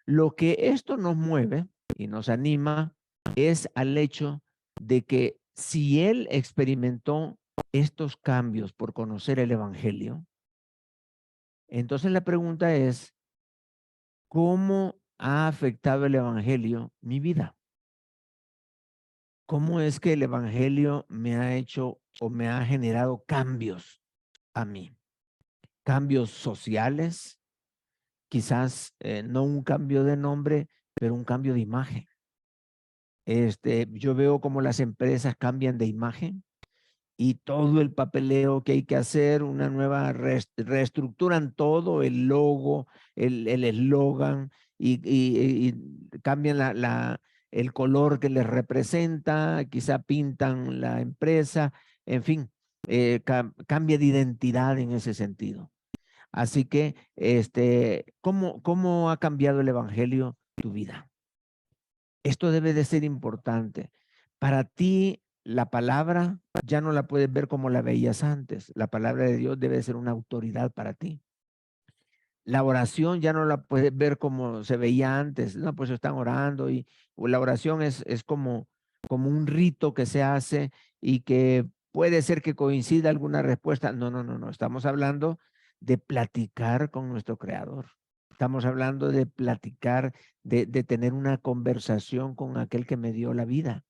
Lo que esto nos mueve y nos anima es al hecho de que si él experimentó estos cambios por conocer el evangelio, entonces la pregunta es, ¿cómo ha afectado el evangelio mi vida? ¿Cómo es que el evangelio me ha hecho o me ha generado cambios a mí? Cambios sociales, quizás no un cambio de nombre, pero un cambio de imagen. Yo veo cómo las empresas cambian de imagen y todo el papeleo que hay que hacer, una nueva, reestructuran todo, el logo, el eslogan y cambian el color que les representa, quizá pintan la empresa, en fin, cambia de identidad en ese sentido. Así que, ¿cómo ha cambiado el evangelio tu vida? Esto debe de ser importante. Para ti, la palabra ya no la puedes ver como la veías antes. La palabra de Dios debe ser una autoridad para ti. La oración ya no la puedes ver como se veía antes. No, pues están orando o la oración es como un rito que se hace y que puede ser que coincida alguna respuesta. No, no, no, no. Estamos hablando de platicar con nuestro Creador. Estamos hablando de platicar, de tener una conversación con aquel que me dio la vida.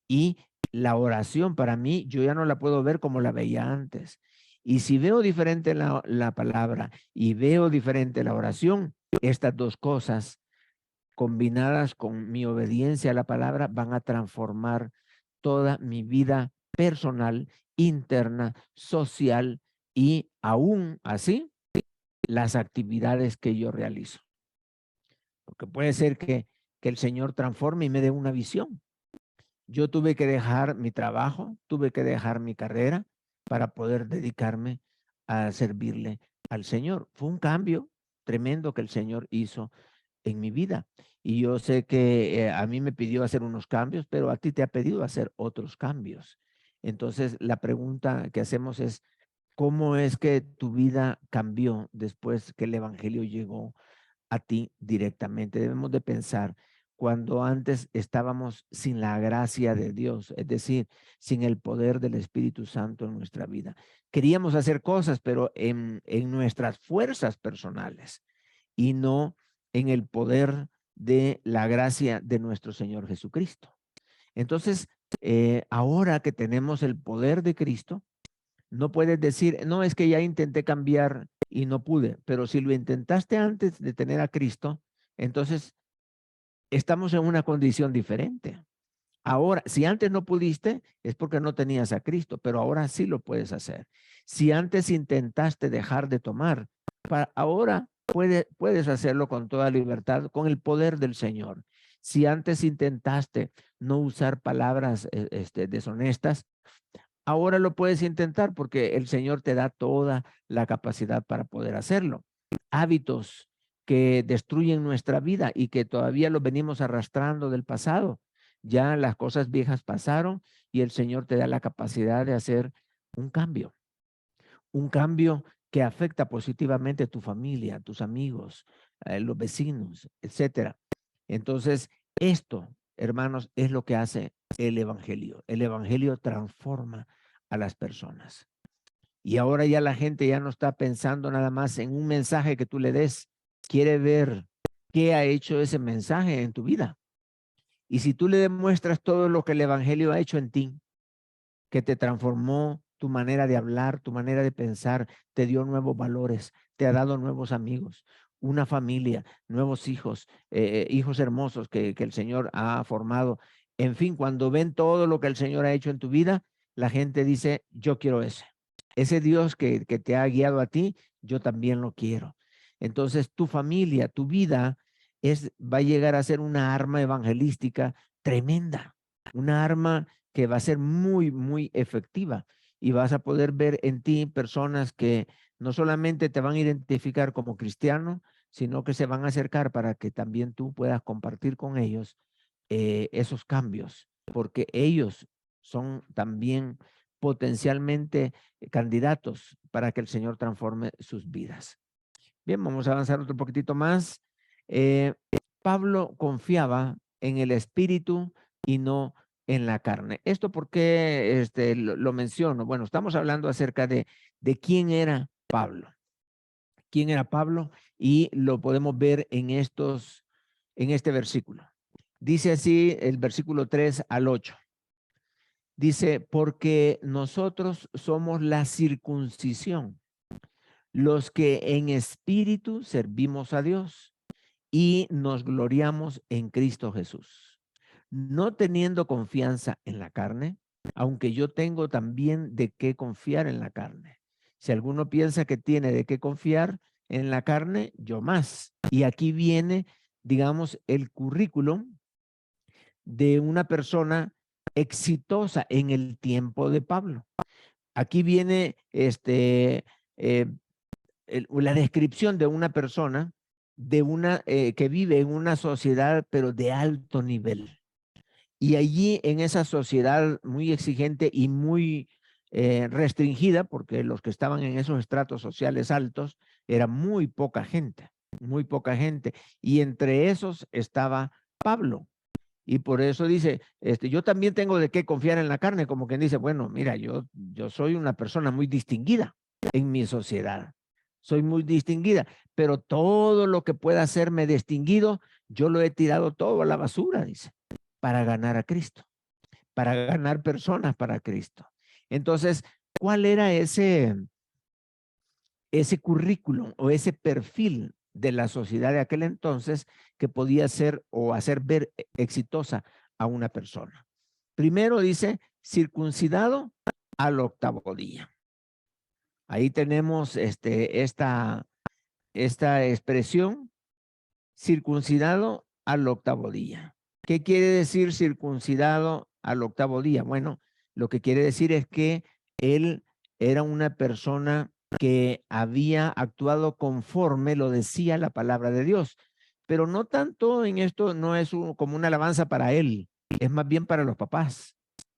Y la oración para mí, yo ya no la puedo ver como la veía antes. Y si veo diferente la palabra y veo diferente la oración, estas dos cosas combinadas con mi obediencia a la palabra van a transformar toda mi vida personal, interna, social y aún así las actividades que yo realizo. Porque puede ser que el Señor transforme y me dé una visión. Yo tuve que dejar mi trabajo, tuve que dejar mi carrera para poder dedicarme a servirle al Señor. Fue un cambio tremendo que el Señor hizo en mi vida. Y yo sé que a mí me pidió hacer unos cambios, pero a ti te ha pedido hacer otros cambios. Entonces, la pregunta que hacemos es, ¿cómo es que tu vida cambió después que el Evangelio llegó a ti directamente? Debemos de pensar cuando antes estábamos sin la gracia de Dios, es decir, sin el poder del Espíritu Santo en nuestra vida. Queríamos hacer cosas, pero en nuestras fuerzas personales y no en el poder de la gracia de nuestro Señor Jesucristo. Entonces, ahora que tenemos el poder de Cristo, no puedes decir, no, es que ya intenté cambiar y no pude, pero si lo intentaste antes de tener a Cristo, entonces estamos en una condición diferente. Ahora, si antes no pudiste, es porque no tenías a Cristo, pero ahora sí lo puedes hacer. Si antes intentaste dejar de tomar, ahora puedes hacerlo con toda libertad, con el poder del Señor. Si antes intentaste no usar palabras deshonestas, ahora lo puedes intentar porque el Señor te da toda la capacidad para poder hacerlo. Hábitos que destruyen nuestra vida y que todavía los venimos arrastrando del pasado. Ya las cosas viejas pasaron y el Señor te da la capacidad de hacer un cambio que afecta positivamente a tu familia, a tus amigos, a los vecinos, etcétera. Entonces, esto, hermanos, es lo que hace el evangelio. El evangelio transforma a las personas. Y ahora ya la gente ya no está pensando nada más en un mensaje que tú le des. Quiere ver qué ha hecho ese mensaje en tu vida. Y si tú le demuestras todo lo que el evangelio ha hecho en ti, que te transformó tu manera de hablar, tu manera de pensar, te dio nuevos valores, te ha dado nuevos amigos, una familia, nuevos hijos, hijos hermosos que el Señor ha formado. En fin, cuando ven todo lo que el Señor ha hecho en tu vida, la gente dice, yo quiero ese. Ese Dios que te ha guiado a ti, yo también lo quiero. Entonces, tu familia, tu vida, va a llegar a ser una arma evangelística tremenda, una arma que va a ser muy, muy efectiva. Y vas a poder ver en ti personas que no solamente te van a identificar como cristiano, sino que se van a acercar para que también tú puedas compartir con ellos esos cambios, porque ellos son también potencialmente candidatos para que el Señor transforme sus vidas. Bien, vamos a avanzar otro poquitito más. Eh, Pablo confiaba en el Espíritu y no en la carne. ¿Esto por qué lo menciono? Bueno, estamos hablando acerca de quién era Pablo. ¿Quién era Pablo? Y lo podemos ver en este versículo. Dice así el versículo 3 al 8. Dice, porque nosotros somos la circuncisión, los que en espíritu servimos a Dios y nos gloriamos en Cristo Jesús, no teniendo confianza en la carne, aunque yo tengo también de qué confiar en la carne. Si alguno piensa que tiene de qué confiar en la carne, yo más. Y aquí viene, digamos, el currículum de una persona exitosa en el tiempo de Pablo. Aquí viene la descripción de una persona que vive en una sociedad, pero de alto nivel. Y allí en esa sociedad muy exigente y muy restringida, porque los que estaban en esos estratos sociales altos era muy poca gente, muy poca gente. Y entre esos estaba Pablo. Y por eso dice, yo también tengo de qué confiar en la carne, como quien dice, bueno, mira, yo soy una persona muy distinguida en mi sociedad, soy muy distinguida, pero todo lo que pueda hacerme distinguido, yo lo he tirado todo a la basura, dice, para ganar a Cristo, para ganar personas para Cristo. Entonces, ¿cuál era ese currículum o ese perfil de la sociedad de aquel entonces que podía ser o hacer ver exitosa a una persona? Primero dice, circuncidado al octavo día. Ahí tenemos esta expresión, circuncidado al octavo día. ¿Qué quiere decir circuncidado al octavo día? Bueno, lo que quiere decir es que él era una persona que había actuado conforme lo decía la palabra de Dios, pero no tanto en esto, no es como una alabanza para él, es más bien para los papás.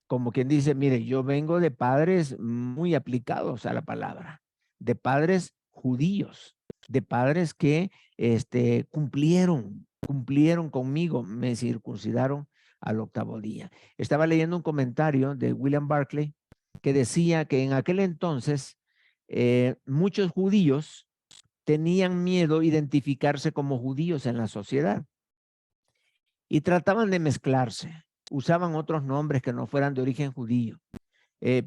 Como quien dice, mire, yo vengo de padres muy aplicados a la palabra, de padres judíos, de padres que cumplieron conmigo, me circuncidaron al octavo día. Estaba leyendo un comentario de William Barclay que decía que en aquel entonces muchos judíos tenían miedo identificarse como judíos en la sociedad y trataban de mezclarse, usaban otros nombres que no fueran de origen judío,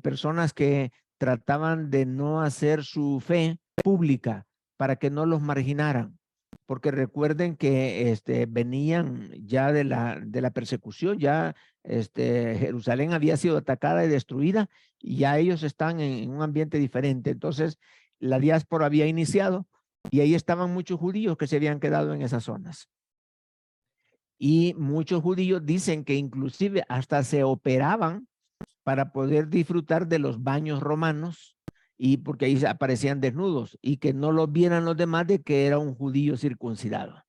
personas que trataban de no hacer su fe pública para que no los marginaran, porque recuerden que venían ya de la persecución, ya Jerusalén había sido atacada y destruida y ya ellos están en un ambiente diferente. Entonces la diáspora había iniciado y ahí estaban muchos judíos que se habían quedado en esas zonas. Y muchos judíos dicen que inclusive hasta se operaban para poder disfrutar de los baños romanos y porque ahí aparecían desnudos y que no lo vieran los demás de que era un judío circuncidado.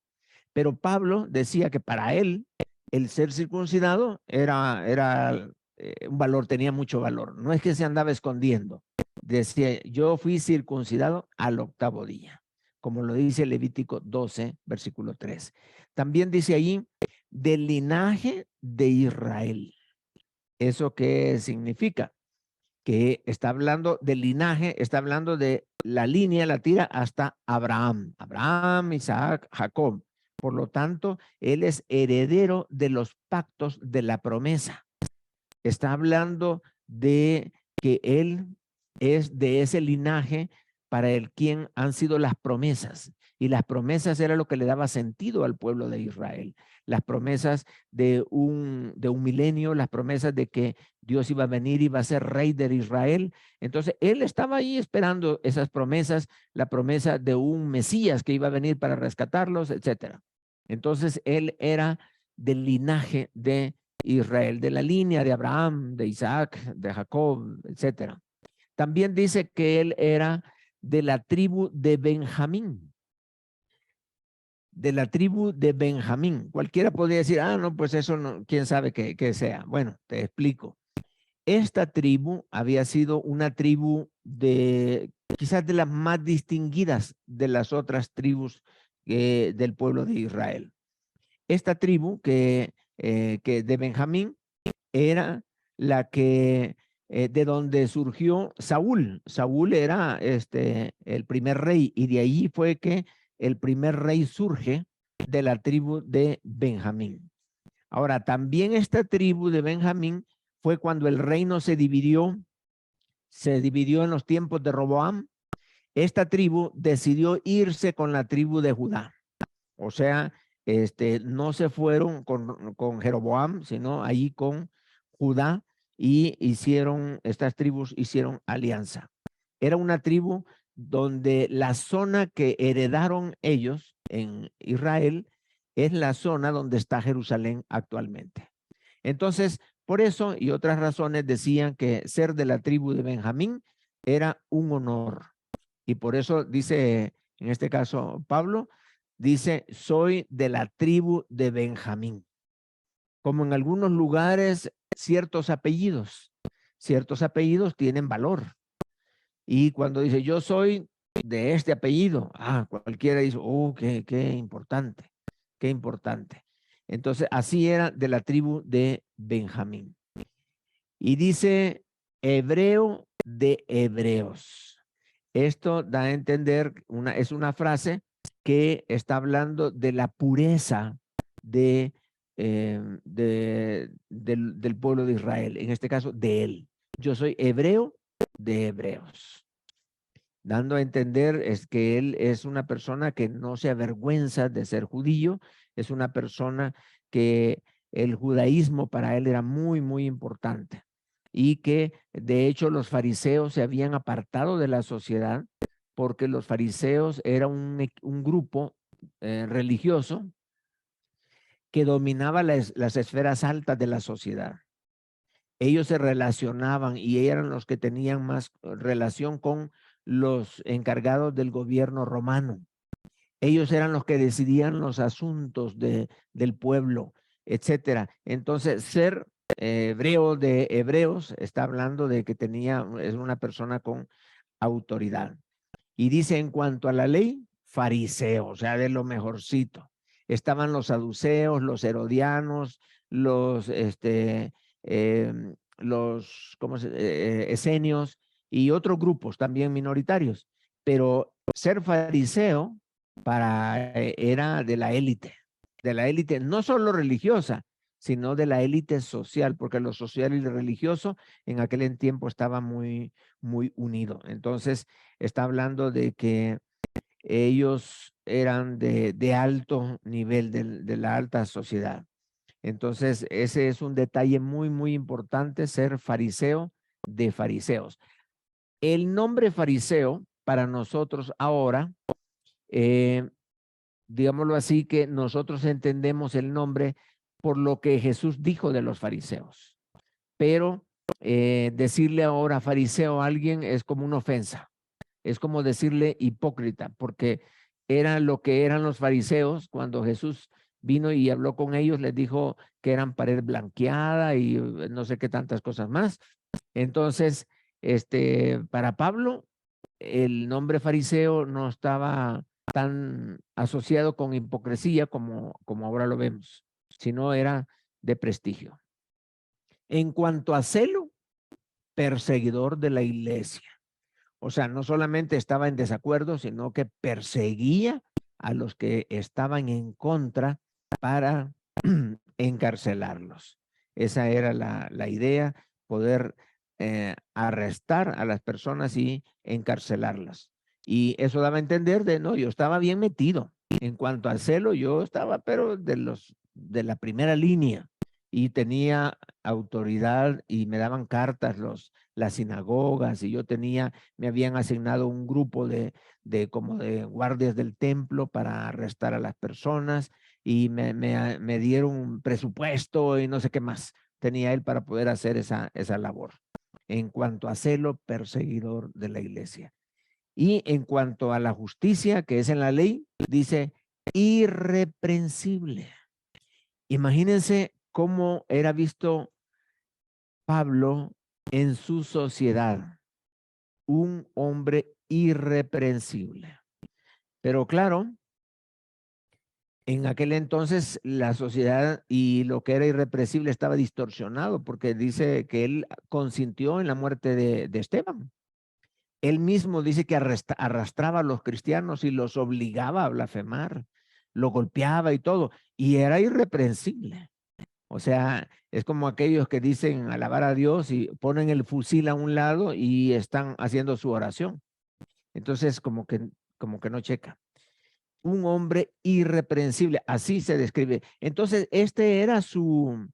Pero Pablo decía que para él el ser circuncidado era un valor, tenía mucho valor. No es que se andaba escondiendo. Decía, yo fui circuncidado al octavo día, como lo dice Levítico 12, versículo 3. También dice allí, del linaje de Israel. ¿Eso qué significa? Que está hablando del linaje, está hablando de la línea, la tira hasta Abraham. Abraham, Isaac, Jacob. Por lo tanto, él es heredero de los pactos de la promesa. Está hablando de que él es de ese linaje para el quien han sido las promesas. Y las promesas era lo que le daba sentido al pueblo de Israel. Las promesas de un milenio, las promesas de que Dios iba a venir, iba a ser rey de Israel. Entonces, él estaba ahí esperando esas promesas, la promesa de un Mesías que iba a venir para rescatarlos, etcétera. Entonces, él era del linaje de Israel, de la línea de Abraham, de Isaac, de Jacob, etcétera. También dice que él era de la tribu de Benjamín. De la tribu de Benjamín. Cualquiera podría decir, ah, no, pues eso no, quién sabe qué sea. Bueno, te explico. Esta tribu había sido una tribu de quizás de las más distinguidas de las otras tribus del pueblo de Israel. Esta tribu que de Benjamín era la que de donde surgió Saúl. Saúl era el primer rey y de ahí fue que el primer rey surge de la tribu de Benjamín. Ahora, también esta tribu de Benjamín fue cuando el reino se dividió en los tiempos de Roboam. Esta tribu decidió irse con la tribu de Judá. O sea, no se fueron con Jeroboam, sino ahí con Judá y estas tribus hicieron alianza. Era una tribu donde la zona que heredaron ellos en Israel es la zona donde está Jerusalén actualmente. Entonces, por eso y otras razones decían que ser de la tribu de Benjamín era un honor. Y por eso dice, en este caso, Pablo, dice, soy de la tribu de Benjamín. Como en algunos lugares, ciertos apellidos tienen valor. Y cuando dice, yo soy de este apellido, cualquiera dice, oh, qué importante, qué importante. Entonces, así era de la tribu de Benjamín. Y dice, hebreo de hebreos. Esto da a entender, es una frase que está hablando de la pureza del pueblo de Israel, en este caso de él. Yo soy hebreo de hebreos. Dando a entender es que él es una persona que no se avergüenza de ser judío, es una persona que el judaísmo para él era muy, muy importante y que de hecho los fariseos se habían apartado de la sociedad porque los fariseos era un grupo religioso que dominaba las esferas altas de la sociedad. Ellos se relacionaban y eran los que tenían más relación con los encargados del gobierno romano. Ellos eran los que decidían los asuntos del pueblo, etcétera. Entonces, ser hebreo de hebreos está hablando de que es una persona con autoridad. Y dice en cuanto a la ley, fariseo, o sea, de lo mejorcito. Estaban los saduceos, los herodianos, los esenios y otros grupos también minoritarios. Pero ser fariseo era de la élite no solo religiosa, sino de la élite social, porque lo social y lo religioso en aquel tiempo estaba muy, muy unido. Entonces, está hablando de que ellos eran de alto nivel, de la alta sociedad. Entonces, ese es un detalle muy, muy importante, ser fariseo de fariseos. El nombre fariseo para nosotros ahora, digámoslo así, que nosotros entendemos el nombre por lo que Jesús dijo de los fariseos. Pero decirle ahora fariseo a alguien es como una ofensa. Es como decirle hipócrita, porque era lo que eran los fariseos cuando Jesús vino y habló con ellos, les dijo que eran pared blanqueada y no sé qué tantas cosas más. Entonces, para Pablo, el nombre fariseo no estaba tan asociado con hipocresía como ahora lo vemos, sino era de prestigio. En cuanto a celo, perseguidor de la iglesia. O sea, no solamente estaba en desacuerdo, sino que perseguía a los que estaban en contra para encarcelarlos. Esa era la idea, poder arrestar a las personas y encarcelarlas. Y eso daba a entender de, no, yo estaba bien metido. En cuanto al celo, yo estaba, pero de la primera línea y tenía autoridad y me daban cartas las sinagogas y me habían asignado un grupo como de guardias del templo para arrestar a las personas y me dieron un presupuesto y no sé qué más tenía él para poder hacer esa labor. En cuanto a celo, perseguidor de la iglesia. Y en cuanto a la justicia, que es en la ley, dice irreprensible. Imagínense cómo era visto Pablo en su sociedad, un hombre irreprensible. Pero claro, en aquel entonces la sociedad y lo que era irreprensible estaba distorsionado porque dice que él consintió en la muerte de Esteban. Él mismo dice que arrastraba a los cristianos y los obligaba a blasfemar, lo golpeaba y todo, y era irreprensible. O sea, es como aquellos que dicen alabar a Dios y ponen el fusil a un lado y están haciendo su oración. Entonces, como que no checa. Un hombre irreprensible, así se describe. Entonces, este era su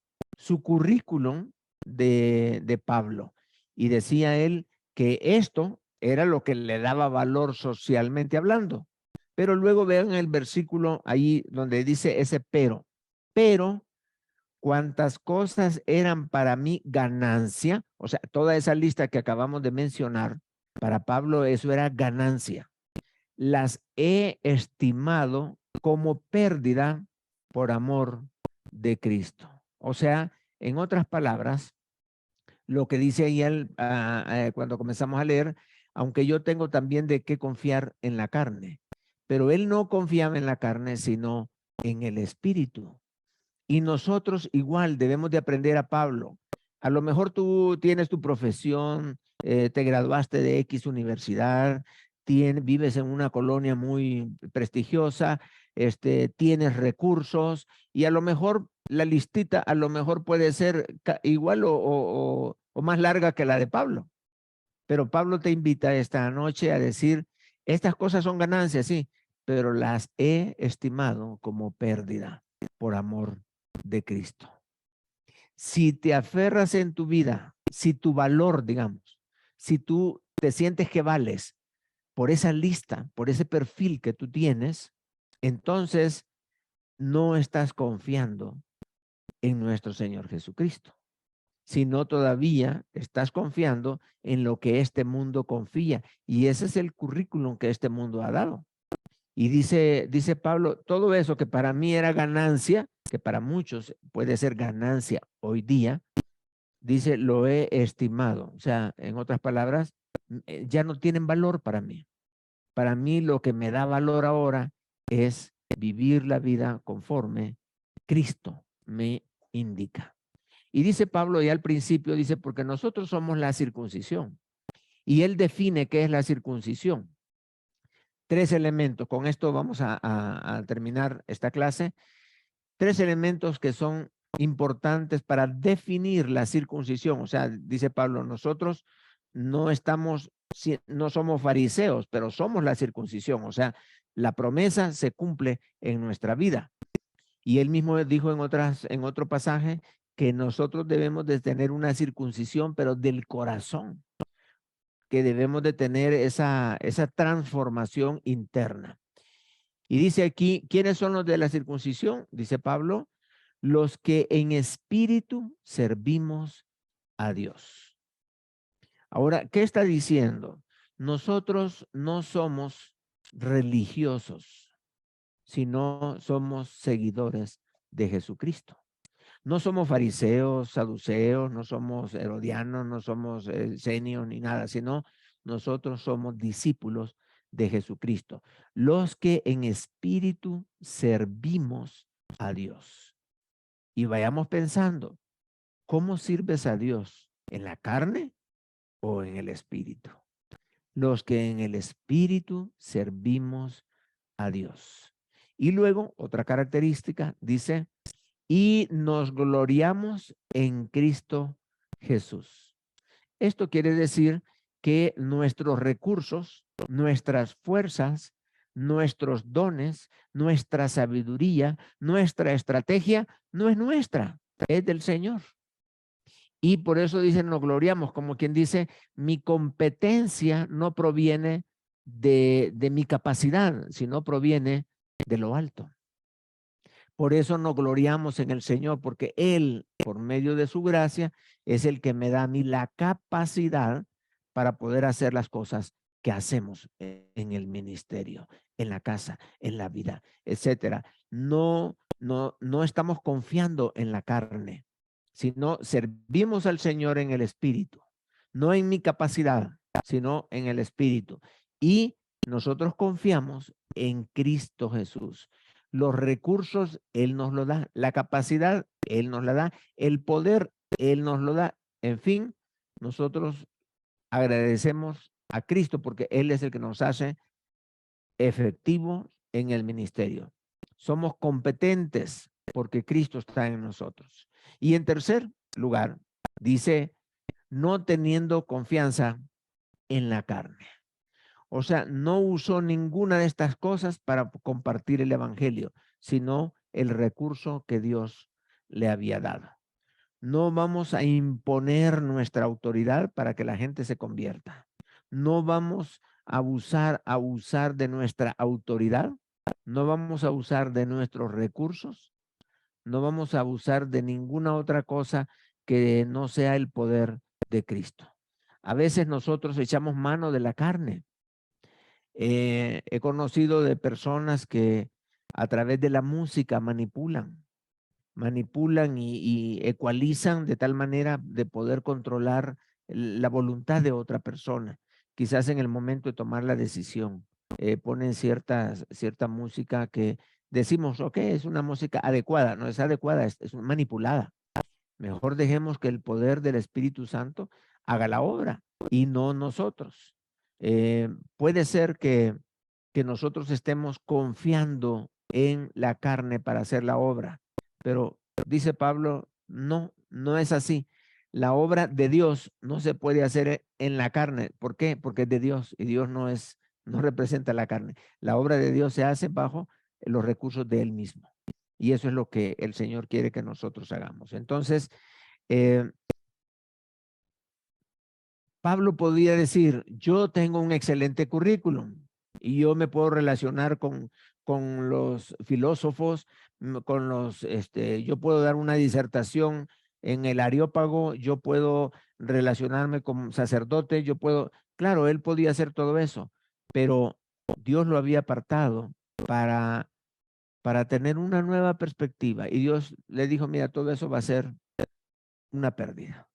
currículum de Pablo. Y decía él que esto era lo que le daba valor socialmente hablando. Pero luego vean el versículo ahí donde dice ese pero cuantas cosas eran para mí ganancia, o sea, toda esa lista que acabamos de mencionar, para Pablo eso era ganancia. Las he estimado como pérdida por amor de Cristo. O sea, en otras palabras, lo que dice ahí cuando comenzamos a leer, aunque yo tengo también de qué confiar en la carne, pero él no confiaba en la carne, sino en el Espíritu. Y nosotros igual debemos de aprender a Pablo. A lo mejor tú tienes tu profesión, te graduaste de X universidad, vives en una colonia muy prestigiosa, tienes recursos y a lo mejor la listita a lo mejor puede ser igual o más larga que la de Pablo. Pero Pablo te invita esta noche a decir, estas cosas son ganancias, sí, pero las he estimado como pérdida por amor de Cristo. Si te aferras en tu vida, si tu valor, digamos, si tú te sientes que vales por esa lista, por ese perfil que tú tienes, entonces no estás confiando en nuestro Señor Jesucristo, sino todavía estás confiando en lo que este mundo confía. Y ese es el currículum que este mundo ha dado. Y dice Pablo, todo eso que para mí era ganancia, que para muchos puede ser ganancia hoy día, dice, lo he estimado. O sea, en otras palabras, ya no tienen valor para mí. Para mí lo que me da valor ahora es vivir la vida conforme Cristo me indica. Y dice Pablo ya al principio, dice, porque nosotros somos la circuncisión. Y él define qué es la circuncisión. 3 elementos. Con esto vamos a terminar esta clase. 3 elementos que son importantes para definir la circuncisión. O sea, dice Pablo, nosotros no somos fariseos, pero somos la circuncisión. O sea, la promesa se cumple en nuestra vida. Y él mismo dijo en otro pasaje que nosotros debemos de tener una circuncisión, pero del corazón, que debemos de tener esa transformación interna. Y dice aquí, ¿quiénes son los de la circuncisión? Dice Pablo, los que en espíritu servimos a Dios. Ahora, ¿qué está diciendo? Nosotros no somos religiosos, sino somos seguidores de Jesucristo. No somos fariseos, saduceos, no somos herodianos, no somos senios ni nada, sino nosotros somos discípulos de Jesucristo, los que en espíritu servimos a Dios. Y vayamos pensando, ¿cómo sirves a Dios? ¿En la carne o en el espíritu? Los que en el espíritu servimos a Dios. Y luego, otra característica, dice, y nos gloriamos en Cristo Jesús. Esto quiere decir que nuestros recursos, nuestras fuerzas, nuestros dones, nuestra sabiduría, nuestra estrategia, no es nuestra, es del Señor. Y por eso dicen, nos gloriamos, como quien dice, mi competencia no proviene de mi capacidad, sino proviene de lo alto. Por eso nos gloriamos en el Señor, porque Él, por medio de su gracia, es el que me da a mí la capacidad para poder hacer las cosas que hacemos en el ministerio, en la casa, en la vida, etcétera. No estamos confiando en la carne, sino servimos al Señor en el Espíritu, no en mi capacidad, sino en el Espíritu. Y nosotros confiamos en Cristo Jesús. Los recursos Él nos lo da, la capacidad Él nos la da, el poder Él nos lo da. En fin, nosotros agradecemos a Cristo porque Él es el que nos hace efectivos en el ministerio. Somos competentes porque Cristo está en nosotros. Y en tercer lugar, dice, no teniendo confianza en la carne. O sea, no usó ninguna de estas cosas para compartir el evangelio, sino el recurso que Dios le había dado. No vamos a imponer nuestra autoridad para que la gente se convierta. No vamos a abusar de nuestra autoridad. No vamos a usar de nuestros recursos. No vamos a abusar de ninguna otra cosa que no sea el poder de Cristo. A veces nosotros echamos mano de la carne. He conocido de personas que a través de la música manipulan y ecualizan de tal manera de poder controlar la voluntad de otra persona. Quizás en el momento de tomar la decisión, ponen cierta música que decimos, ok, es una música adecuada, no es adecuada, es manipulada. Mejor dejemos que el poder del Espíritu Santo haga la obra y no nosotros. Puede ser que nosotros estemos confiando en la carne para hacer la obra, pero dice Pablo, no es así. La obra de Dios no se puede hacer en la carne. ¿Por qué? Porque es de Dios y Dios no representa la carne. La obra de Dios se hace bajo los recursos de Él mismo. Y eso es lo que el Señor quiere que nosotros hagamos. Entonces, eh, Pablo podía decir, yo tengo un excelente currículum y yo me puedo relacionar con los filósofos, yo puedo dar una disertación en el Areópago, yo puedo relacionarme con sacerdotes, claro, él podía hacer todo eso, pero Dios lo había apartado para tener una nueva perspectiva y Dios le dijo, mira, todo eso va a ser una pérdida.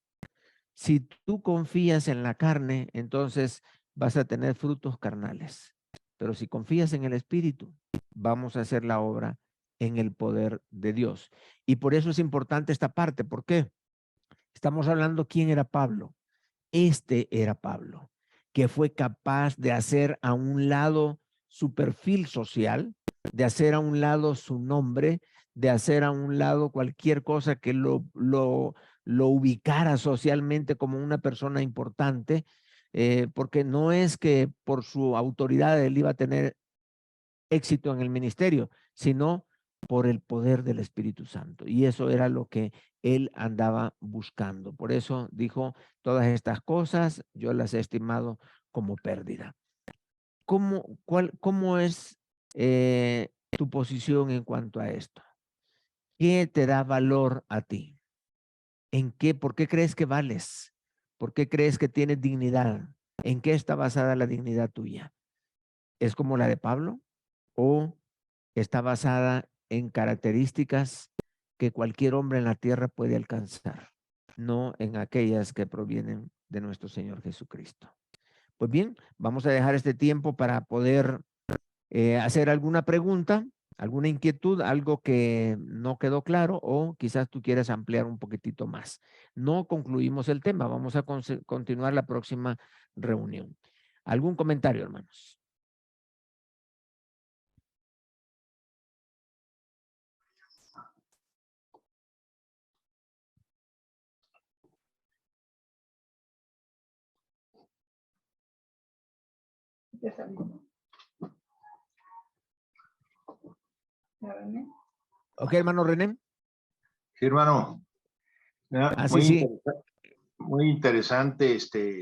Si tú confías en la carne, entonces vas a tener frutos carnales. Pero si confías en el Espíritu, vamos a hacer la obra en el poder de Dios. Y por eso es importante esta parte. ¿Por qué? Estamos hablando quién era Pablo. Este era Pablo, que fue capaz de hacer a un lado su perfil social, de hacer a un lado su nombre, de hacer a un lado cualquier cosa que lo ubicara socialmente como una persona importante, porque no es que por su autoridad él iba a tener éxito en el ministerio, sino por el poder del Espíritu Santo. Y eso era lo que él andaba buscando. Por eso dijo, todas estas cosas yo las he estimado como pérdida. ¿Cómo es tu posición en cuanto a esto? ¿Qué te da valor a ti? ¿Por qué crees que vales? ¿Por qué crees que tienes dignidad? ¿En qué está basada la dignidad tuya? ¿Es como la de Pablo? ¿O está basada en características que cualquier hombre en la tierra puede alcanzar, no en aquellas que provienen de nuestro Señor Jesucristo? Pues bien, vamos a dejar este tiempo para poder hacer alguna pregunta, alguna inquietud, algo que no quedó claro o quizás tú quieras ampliar un poquitito más. No concluimos el tema, vamos a continuar la próxima reunión. ¿Algún comentario, hermanos? Ok, hermano René. Sí, hermano. Sí, sí. Muy interesante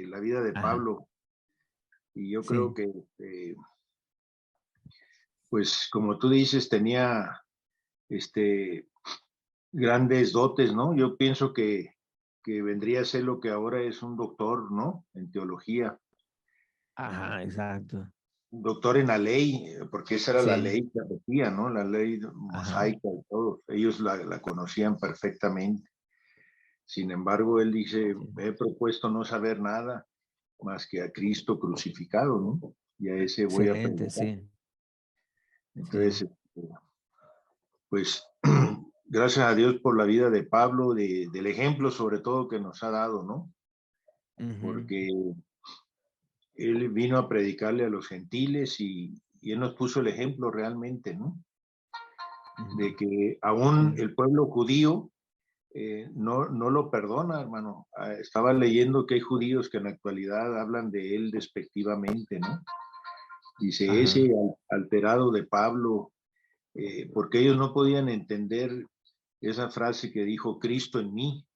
la vida de Pablo. Y yo creo que, pues, como tú dices, tenía grandes dotes, ¿no? Yo pienso que vendría a ser lo que ahora es un doctor, ¿no? En teología. Ajá, exacto. Doctor en la ley, porque esa era la Sí. ley que regía, ¿no? La ley mosaica y todo. Ellos la conocían perfectamente. Sin embargo, él dice, me he propuesto no saber nada más que a Cristo crucificado, ¿no? Y a ese voy a Excelente, predicar. sí. Entonces, pues, gracias a Dios por la vida de Pablo, del ejemplo sobre todo que nos ha dado, ¿no? Porque él vino a predicarle a los gentiles y él nos puso el ejemplo realmente, ¿no? De que aún el pueblo judío no lo perdona, hermano. Estaba leyendo que hay judíos que en la actualidad hablan de él despectivamente, ¿no? Dice, ese alterado de Pablo, porque ellos no podían entender esa frase que dijo Cristo en mí.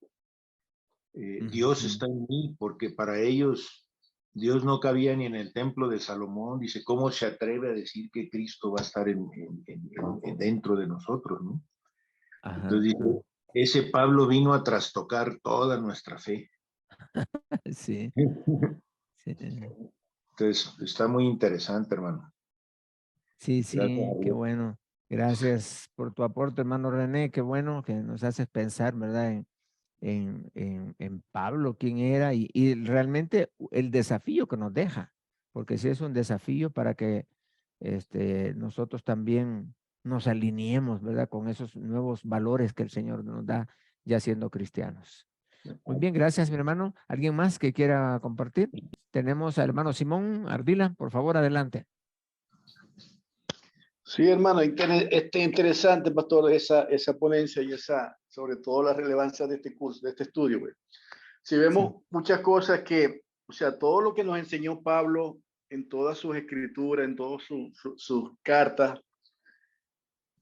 Dios está en mí, porque para ellos Dios no cabía ni en el templo de Salomón. Dice, ¿cómo se atreve a decir que Cristo va a estar dentro de nosotros, ¿no? Entonces dice, ese Pablo vino a trastocar toda nuestra fe. Sí. Sí. Entonces, está muy interesante, hermano. Sí, sí, qué bueno. Gracias por tu aporte, hermano René. Qué bueno que nos haces pensar, ¿verdad? En Pablo, quién era y realmente el desafío que nos deja, porque sí es un desafío para que nosotros también nos alineemos, ¿verdad? Con esos nuevos valores que el Señor nos da ya siendo cristianos. Muy bien, gracias, mi hermano. ¿Alguien más que quiera compartir? Tenemos al hermano Simón Ardila, por favor, adelante. Sí, hermano, interesante, pastor, esa ponencia y sobre todo la relevancia de este curso, de este estudio, güey. Si vemos muchas cosas que, o sea, todo lo que nos enseñó Pablo en todas sus escrituras, en todas sus cartas,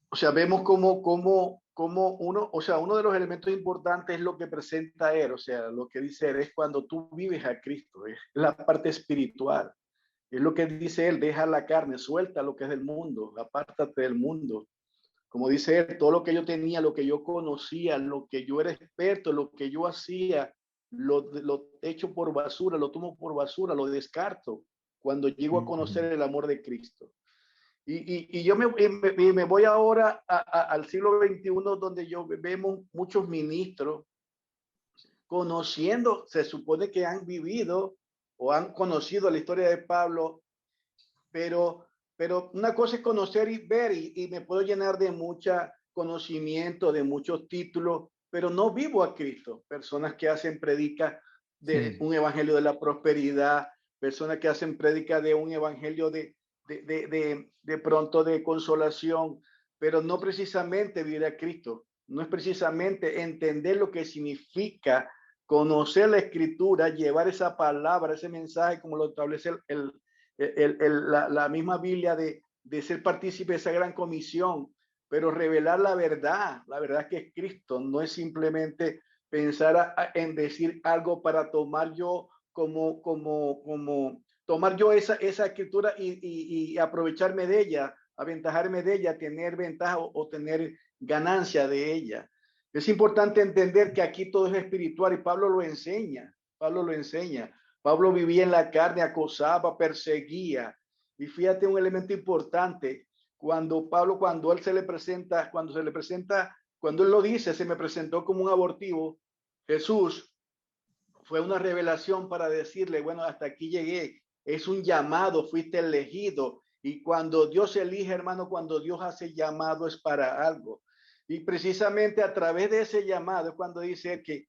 o sea, vemos como uno, o sea, uno de los elementos importantes es lo que presenta él, o sea, lo que dice él es cuando tú vives a Cristo, es la parte espiritual. Es lo que dice él, deja la carne, suelta lo que es del mundo, apártate del mundo. Como dice él, todo lo que yo tenía, lo que yo conocía, lo que yo era experto, lo que yo hacía, lo echo por basura, lo tomo por basura, lo descarto cuando llego a conocer el amor de Cristo. Y yo me voy ahora al siglo XXI, donde vemos muchos ministros conociendo, se supone que han vivido o han conocido la historia de Pablo, pero una cosa es conocer y ver, y me puedo llenar de mucho conocimiento, de muchos títulos, pero no vivo a Cristo. Personas que hacen predica de un evangelio de la prosperidad, personas que hacen predica de un evangelio de pronto de consolación, pero no precisamente vivir a Cristo, no es precisamente entender lo que significa conocer la escritura, llevar esa palabra, ese mensaje, como lo establece la misma Biblia, de ser partícipe de esa gran comisión, pero revelar la verdad que es Cristo, no es simplemente pensar en decir algo para tomar yo como tomar yo esa escritura y aprovecharme de ella, aventajarme de ella, tener ventaja o tener ganancia de ella. Es importante entender que aquí todo es espiritual y Pablo lo enseña. Pablo vivía en la carne, acosaba, perseguía. Y fíjate un elemento importante, cuando él se le presenta, cuando él lo dice, se me presentó como un abortivo, Jesús fue una revelación para decirle, bueno, hasta aquí llegué, es un llamado, fuiste elegido. Y cuando Dios elige, hermano, cuando Dios hace llamado es para algo. Y precisamente a través de ese llamado es cuando dice que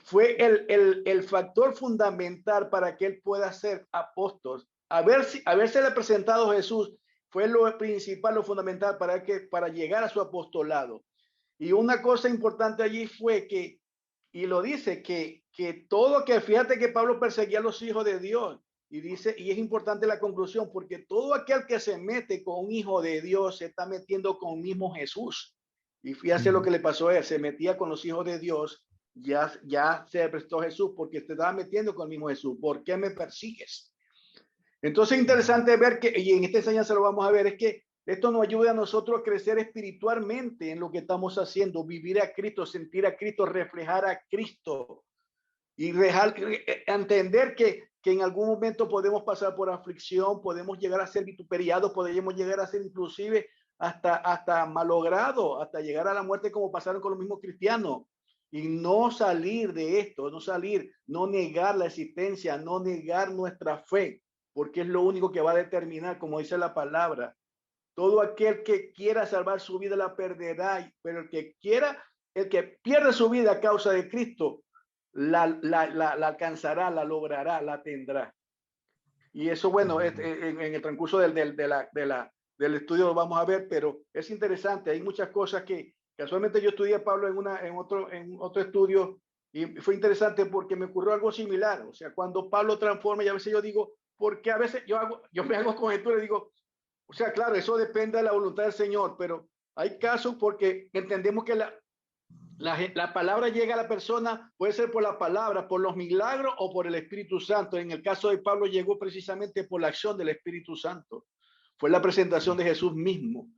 fue el factor fundamental para que él pueda ser apóstol. Haberse presentado Jesús fue lo principal, lo fundamental para llegar a su apostolado. Y una cosa importante allí fue y lo dice, que todo, que fíjate que Pablo perseguía a los hijos de Dios Y dice, y es importante la conclusión, porque todo aquel que se mete con un hijo de Dios se está metiendo con mismo Jesús. Y fíjate lo que le pasó a él, se metía con los hijos de Dios, ya se prestó Jesús porque te estaba metiendo con el mismo Jesús. ¿Por qué me persigues? Entonces, interesante ver que, y en esta enseñanza lo vamos a ver, es que esto nos ayuda a nosotros a crecer espiritualmente en lo que estamos haciendo, vivir a Cristo, sentir a Cristo, reflejar a Cristo y entender que en algún momento podemos pasar por aflicción, podemos llegar a ser vituperiados, podemos llegar a ser inclusive hasta malogrados, hasta llegar a la muerte como pasaron con los mismos cristianos. Y no salir de esto, no negar la existencia, no negar nuestra fe, porque es lo único que va a determinar, como dice la palabra. Todo aquel que quiera salvar su vida la perderá, pero el que pierde su vida a causa de Cristo, la alcanzará, la logrará, la tendrá. Y eso, bueno, en el transcurso del estudio lo vamos a ver, pero es interesante. Hay muchas cosas que casualmente yo estudié a Pablo en otro estudio y fue interesante porque me ocurrió algo similar. O sea, cuando Pablo transforma, y a veces yo digo, porque a veces yo me hago conjetura y digo, o sea, claro, eso depende de la voluntad del Señor, pero hay casos porque entendemos que la palabra llega a la persona, puede ser por la palabra, por los milagros o por el Espíritu Santo. En el caso de Pablo llegó precisamente por la acción del Espíritu Santo. Fue la presentación de Jesús mismo.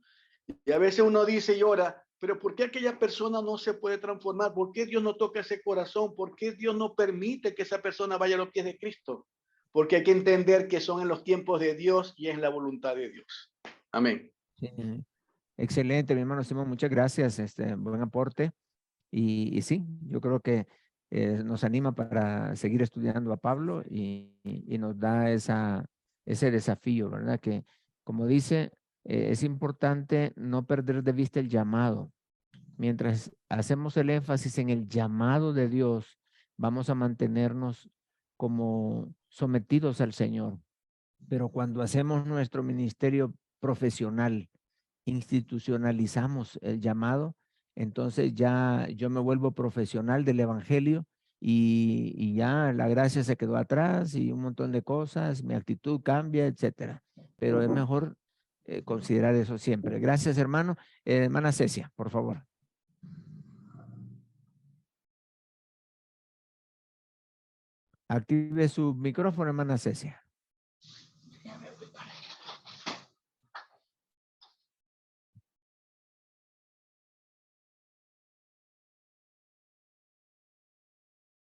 Y a veces uno dice y ora, pero ¿por qué aquella persona no se puede transformar? ¿Por qué Dios no toca ese corazón? ¿Por qué Dios no permite que esa persona vaya a los pies de Cristo? Porque hay que entender que son en los tiempos de Dios y es la voluntad de Dios. Amén. Sí. Excelente, mi hermano Simón, muchas gracias, buen aporte. Y sí, yo creo que nos anima para seguir estudiando a Pablo y nos da ese desafío, ¿verdad? Que, como dice, es importante no perder de vista el llamado. Mientras hacemos el énfasis en el llamado de Dios, vamos a mantenernos como sometidos al Señor. Pero cuando hacemos nuestro ministerio profesional, institucionalizamos el llamado, entonces ya yo me vuelvo profesional del evangelio y ya la gracia se quedó atrás y un montón de cosas, mi actitud cambia, etcétera. Pero es mejor considerar eso siempre. Gracias, hermano. Hermana Cecia, por favor. Active su micrófono, hermana Cecia.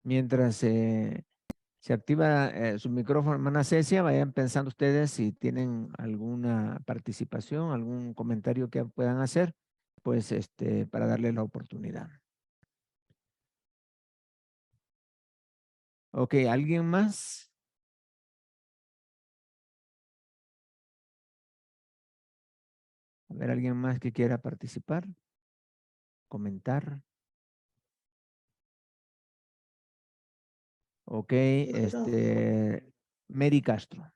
Mientras se activa su micrófono, hermana Cecia, vayan pensando ustedes si tienen alguna participación, algún comentario que puedan hacer, pues para darle la oportunidad. Ok, ¿alguien más? A ver, ¿alguien más que quiera participar? Comentar. Ok, Mary Castro.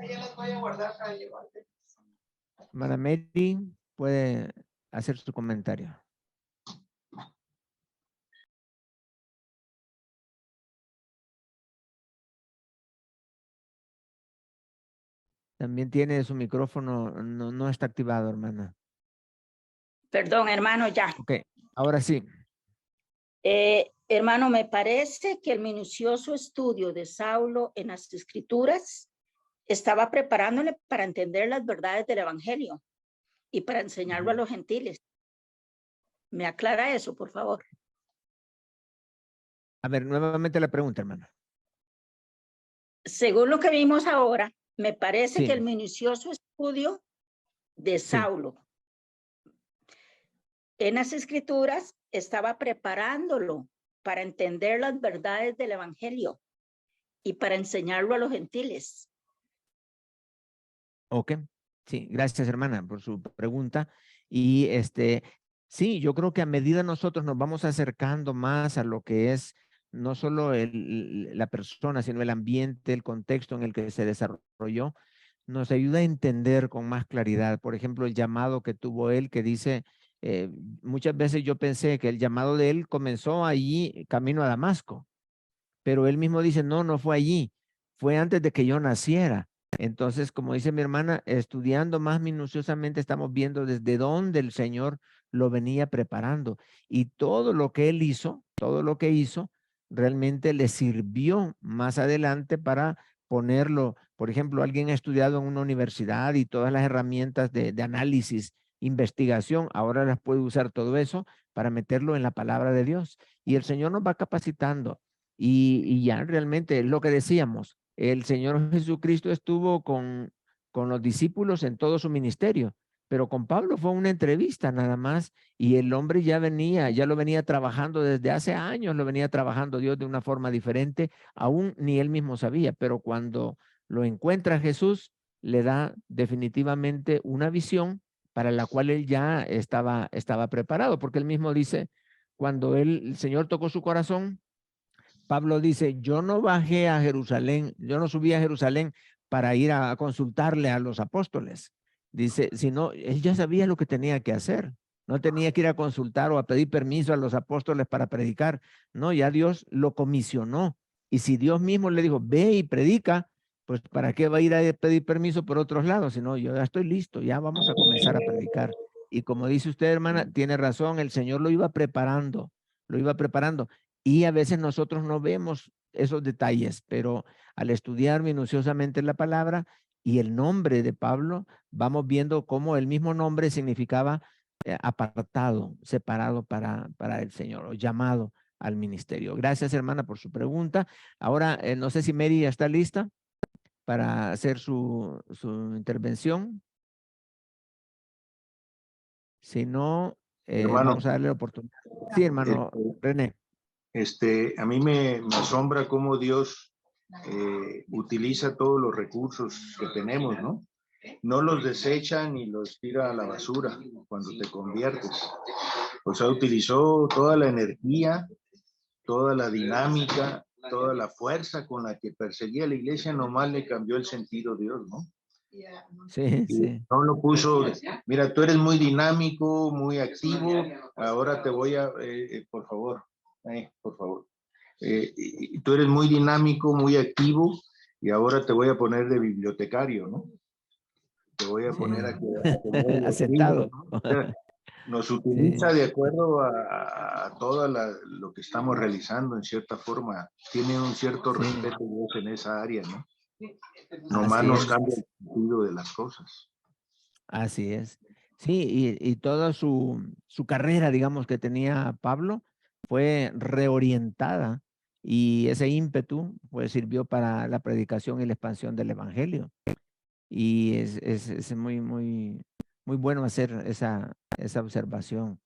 Ya las voy a guardar para llevarte. Hermana Mary, puede hacer su comentario. También tiene su micrófono, no está activado, hermana. Perdón, hermano, ya. Ok, ahora sí. Hermano, me parece que el minucioso estudio de Saulo en las Escrituras estaba preparándole para entender las verdades del Evangelio y para enseñarlo a los gentiles. ¿Me aclara eso, por favor? A ver, nuevamente la pregunta, hermana. Según lo que vimos ahora, me parece Sí. que el minucioso estudio de Saulo en las Escrituras estaba preparándolo para entender las verdades del Evangelio y para enseñarlo a los gentiles. Ok, sí, gracias, hermana, por su pregunta. Y sí, yo creo que a medida nosotros nos vamos acercando más a lo que es no solo la persona, sino el ambiente, el contexto en el que se desarrolló, nos ayuda a entender con más claridad. Por ejemplo, el llamado que tuvo él, que dice, muchas veces yo pensé que el llamado de él comenzó allí camino a Damasco, pero él mismo dice, no, no fue allí, fue antes de que yo naciera. Entonces, como dice mi hermana, estudiando más minuciosamente, estamos viendo desde dónde el Señor lo venía preparando. Y todo lo que él hizo, todo lo que hizo, realmente le sirvió más adelante para ponerlo. Por ejemplo, alguien ha estudiado en una universidad y todas las herramientas de análisis, investigación, ahora las puede usar todo eso para meterlo en la palabra de Dios. Y el Señor nos va capacitando. Y ya realmente es lo que decíamos, el Señor Jesucristo estuvo con los discípulos en todo su ministerio, pero con Pablo fue una entrevista nada más y el hombre ya lo venía trabajando desde hace años, lo venía trabajando Dios de una forma diferente, aún ni él mismo sabía, pero cuando lo encuentra Jesús, le da definitivamente una visión para la cual él ya estaba preparado, porque él mismo dice, cuando el Señor tocó su corazón, Pablo dice, yo no bajé a Jerusalén, yo no subí a Jerusalén para ir a consultarle a los apóstoles. Dice, sino él ya sabía lo que tenía que hacer. No tenía que ir a consultar o a pedir permiso a los apóstoles para predicar. No, ya Dios lo comisionó. Y si Dios mismo le dijo, ve y predica, pues ¿para qué va a ir a pedir permiso por otros lados? Sino yo ya estoy listo, ya vamos a comenzar a predicar. Y como dice usted, hermana, tiene razón, el Señor lo iba preparando, lo iba preparando. Y a veces nosotros no vemos esos detalles, pero al estudiar minuciosamente la palabra y el nombre de Pablo, vamos viendo cómo el mismo nombre significaba apartado, separado para el Señor, o llamado al ministerio. Gracias, hermana, por su pregunta. Ahora, no sé si Mary ya está lista para hacer su intervención. Si no, Hermano, vamos a darle la oportunidad. Sí, hermano René. A mí me asombra cómo Dios utiliza todos los recursos que tenemos, ¿no? No los desecha ni los tira a la basura cuando te conviertes. O sea, utilizó toda la energía, toda la dinámica, toda la fuerza con la que perseguía la iglesia, nomás le cambió el sentido Dios, ¿no? Sí, Y sí. no lo puso, mira, tú eres muy dinámico, muy activo, ahora te voy a, por favor, tú eres muy dinámico, muy activo, y ahora te voy a poner de bibliotecario, ¿no? Te voy a poner a que los libros, Asentado. ¿no? O sea, nos Sí, utiliza de acuerdo a todo lo que estamos realizando, en cierta forma. Tiene un cierto sí, respeto Dios en esa área, ¿no? Nomás así nos es, cambia el sentido de las cosas. así es. Sí, y toda su carrera, digamos, que tenía Pablo fue reorientada y ese ímpetu pues sirvió para la predicación y la expansión del evangelio. Y es muy bueno hacer esa observación.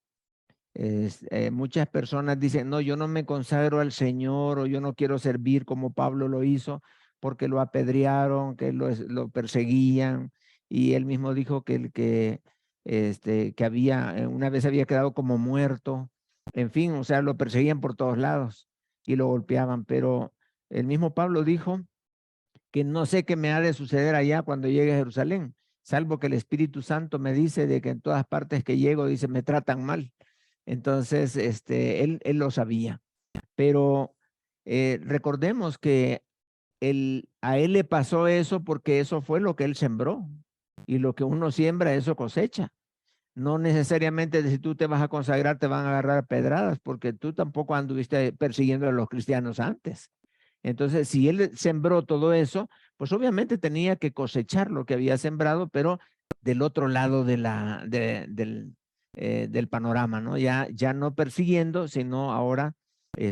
Muchas personas dicen, no, yo no me consagro al Señor o yo no quiero servir como Pablo lo hizo porque lo apedrearon, que lo perseguían y él mismo dijo que había, una vez había quedado como muerto, en fin, o sea, lo perseguían por todos lados y lo golpeaban, pero el mismo Pablo dijo que no sé qué me ha de suceder allá cuando llegue a Jerusalén, salvo que el Espíritu Santo me dice de que en todas partes que llego, dice, me tratan mal. Entonces, él lo sabía. Pero recordemos que a él le pasó eso porque eso fue lo que él sembró. Y lo que uno siembra, eso cosecha. No necesariamente si tú te vas a consagrar te van a agarrar a pedradas, porque tú tampoco anduviste persiguiendo a los cristianos antes. Entonces, si él sembró todo eso, pues obviamente tenía que cosechar lo que había sembrado, pero del otro lado del panorama, ¿no? Ya no persiguiendo, sino ahora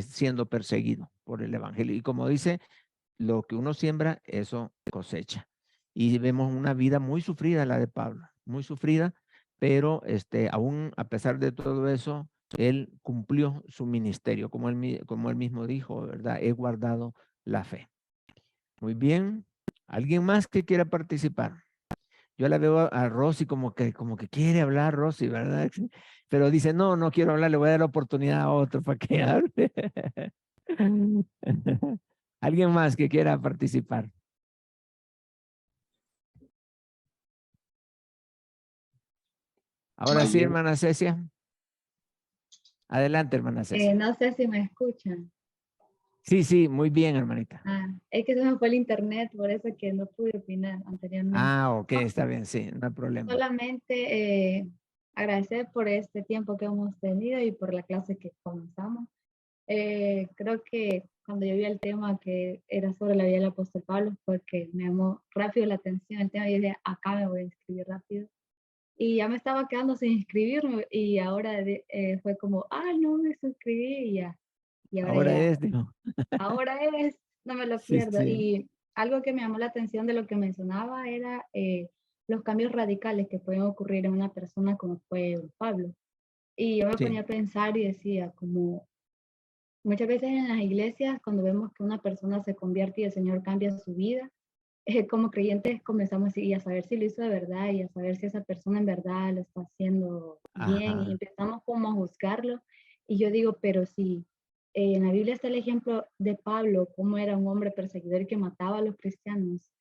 siendo perseguido por el evangelio. Y como dice, lo que uno siembra, eso cosecha. Y vemos una vida muy sufrida, la de Pablo, muy sufrida, pero aún a pesar de todo eso, él cumplió su ministerio, como él mismo dijo, ¿verdad? He guardado la fe. Muy bien. ¿Alguien más que quiera participar? Yo la veo a Rosy como que quiere hablar, Rosy, ¿verdad? Pero dice, no, no quiero hablar, le voy a dar la oportunidad a otro para que hable. ¿Alguien más que quiera participar? Ahora sí, Mayel, hermana Cecia. Adelante, hermana Cecia. No sé si me escuchan. Sí, sí, muy bien, hermanita. Es que se me fue el internet, por eso que no pude opinar anteriormente. Ok, está bien, sí, no hay problema. Solamente agradecer por este tiempo que hemos tenido y por la clase que comenzamos. Creo que cuando yo vi el tema que era sobre la vida del apóstol Pablo, fue que me llamó rápido la atención el tema y dije, acá me voy a inscribir rápido. Y ya me estaba quedando sin inscribirme y ahora fue como, no me suscribí y ya. Y Ahora es, digo. ahora es, no me lo Sí, pierdo. sí. Y algo que me llamó la atención de lo que mencionaba era los cambios radicales que pueden ocurrir en una persona como fue Pablo. Y yo me Sí. ponía a pensar y decía, como muchas veces en las iglesias, cuando vemos que una persona se convierte y el Señor cambia su vida, como creyentes comenzamos a saber si lo hizo de verdad y a saber si esa persona en verdad lo está haciendo bien y Ajá. empezamos como a juzgarlo. Y yo digo, pero si en la Biblia está el ejemplo de Pablo, cómo era un hombre perseguidor que mataba a los cristianos,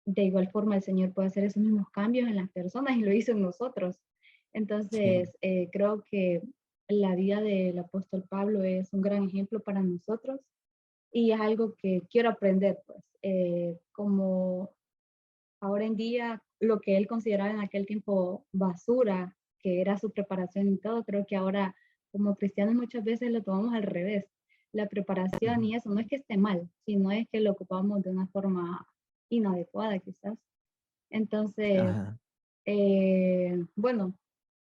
de igual forma el Señor puede hacer esos mismos cambios en las personas y lo hizo en nosotros. Entonces, creo que la vida del apóstol Pablo es un gran ejemplo para nosotros y es algo que quiero aprender, pues, como ahora en día lo que él consideraba en aquel tiempo basura, que era su preparación y todo, creo que ahora como cristianos muchas veces lo tomamos al revés. La preparación y eso no es que esté mal, sino es que lo ocupamos de una forma inadecuada quizás. Entonces, Ajá. bueno,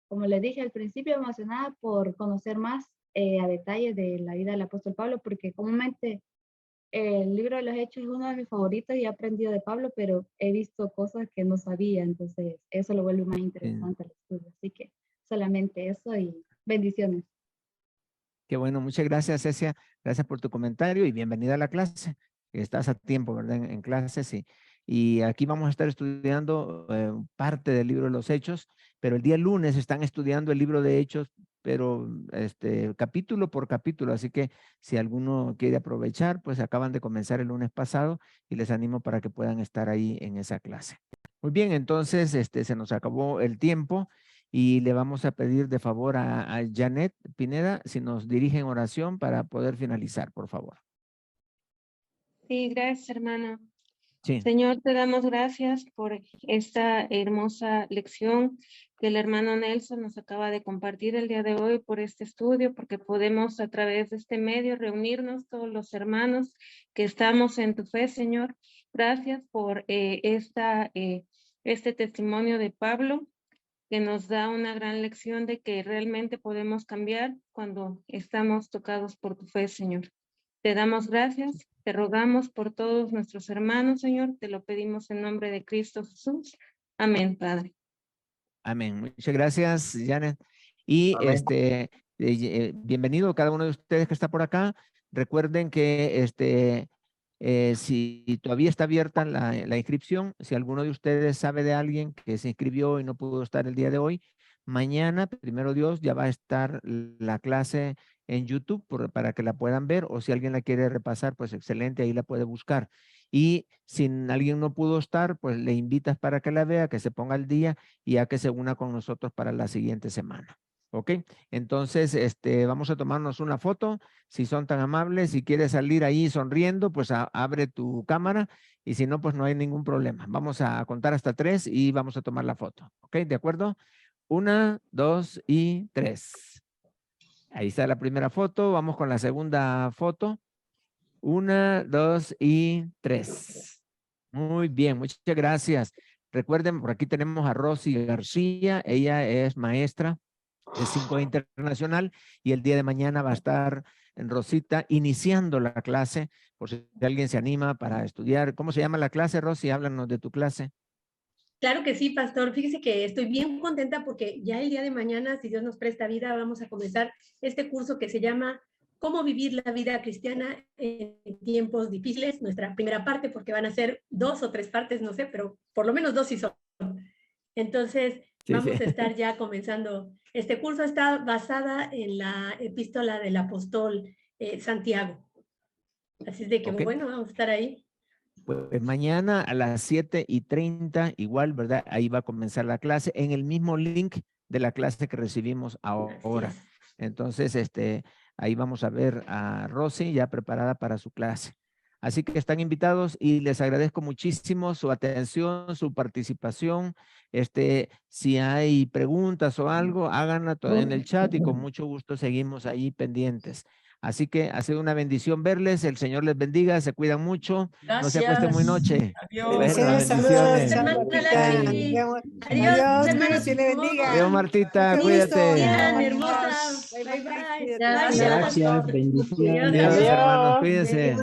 como les dije al principio, emocionada por conocer más a detalle de la vida del apóstol Pablo, porque comúnmente el libro de los Hechos es uno de mis favoritos y he aprendido de Pablo, pero he visto cosas que no sabía, entonces eso lo vuelve más interesante el estudio. Así que solamente eso y bendiciones. Qué bueno, muchas gracias, Cecia. Gracias por tu comentario y bienvenida a la clase. Estás a tiempo, ¿verdad? En clases y aquí vamos a estar estudiando parte del libro de los Hechos, pero el día lunes están estudiando el libro de Hechos, pero capítulo por capítulo. Así que si alguno quiere aprovechar, pues acaban de comenzar el lunes pasado y les animo para que puedan estar ahí en esa clase. Muy bien, entonces se nos acabó el tiempo. Y le vamos a pedir de favor a Janet Pineda si nos dirige en oración para poder finalizar, por favor. Sí, gracias, hermano. Sí. Señor, te damos gracias por esta hermosa lección que el hermano Nelson nos acaba de compartir el día de hoy, por este estudio, porque podemos a través de este medio reunirnos todos los hermanos que estamos en tu fe, Señor. Gracias por este testimonio de Pablo, que nos da una gran lección de que realmente podemos cambiar cuando estamos tocados por tu fe, Señor. Te damos gracias, te rogamos por todos nuestros hermanos, Señor, te lo pedimos en nombre de Cristo Jesús. Amén, Padre. Amén. Muchas gracias, Janet. Y Amén. Bienvenido cada uno de ustedes que está por acá. Recuerden que si todavía está abierta la inscripción, si alguno de ustedes sabe de alguien que se inscribió y no pudo estar el día de hoy, mañana, primero Dios, ya va a estar la clase en YouTube para que la puedan ver, o si alguien la quiere repasar, pues excelente, ahí la puede buscar. Y si alguien no pudo estar, pues le invitas para que la vea, que se ponga al día y a que se una con nosotros para la siguiente semana. ¿Ok? Entonces, vamos a tomarnos una foto. Si son tan amables, si quieres salir ahí sonriendo, pues abre tu cámara y si no, pues no hay ningún problema. Vamos a contar hasta 3 y vamos a tomar la foto. ¿Ok? ¿De acuerdo? 1, 2 y 3. Ahí está la primera foto. Vamos con la segunda foto. 1, 2 y 3. Muy bien, muchas gracias. Recuerden, por aquí tenemos a Rosy García. Ella es maestra de 5 Internacional y el día de mañana va a estar en Rosita iniciando la clase, por si alguien se anima para estudiar. ¿Cómo se llama la clase, Rosy? Háblanos de tu clase. Claro que sí, pastor. Fíjese que estoy bien contenta porque ya el día de mañana, si Dios nos presta vida, vamos a comenzar este curso que se llama Cómo vivir la vida cristiana en tiempos difíciles. Nuestra primera parte, porque van a ser 2 o 3 partes, no sé, pero por lo menos 2 sí son. Entonces, vamos a estar ya comenzando. Este curso está basada en la epístola del apóstol Santiago. Así es de que, bueno, vamos a estar ahí. Pues mañana a las 7:30, igual, ¿verdad? Ahí va a comenzar la clase en el mismo link de la clase que recibimos ahora. Entonces, Ahí vamos a ver a Rosy ya preparada para su clase. Así que están invitados y les agradezco muchísimo su atención, su participación. Si hay preguntas o algo, háganla en el chat y con mucho gusto seguimos ahí pendientes. Así que ha sido una bendición verles. El Señor les bendiga, se cuidan mucho. No se acuesten muy noche. Adiós. Bendiciones. Hermana Lali. Adiós, hermano. Dios le bendiga. Adiós, Martita, Mucho gusto. cuídate. Bien, hermosa. Bye, bye. Gracias, Gracias. bendiciones. Adiós, hermanos, cuídense.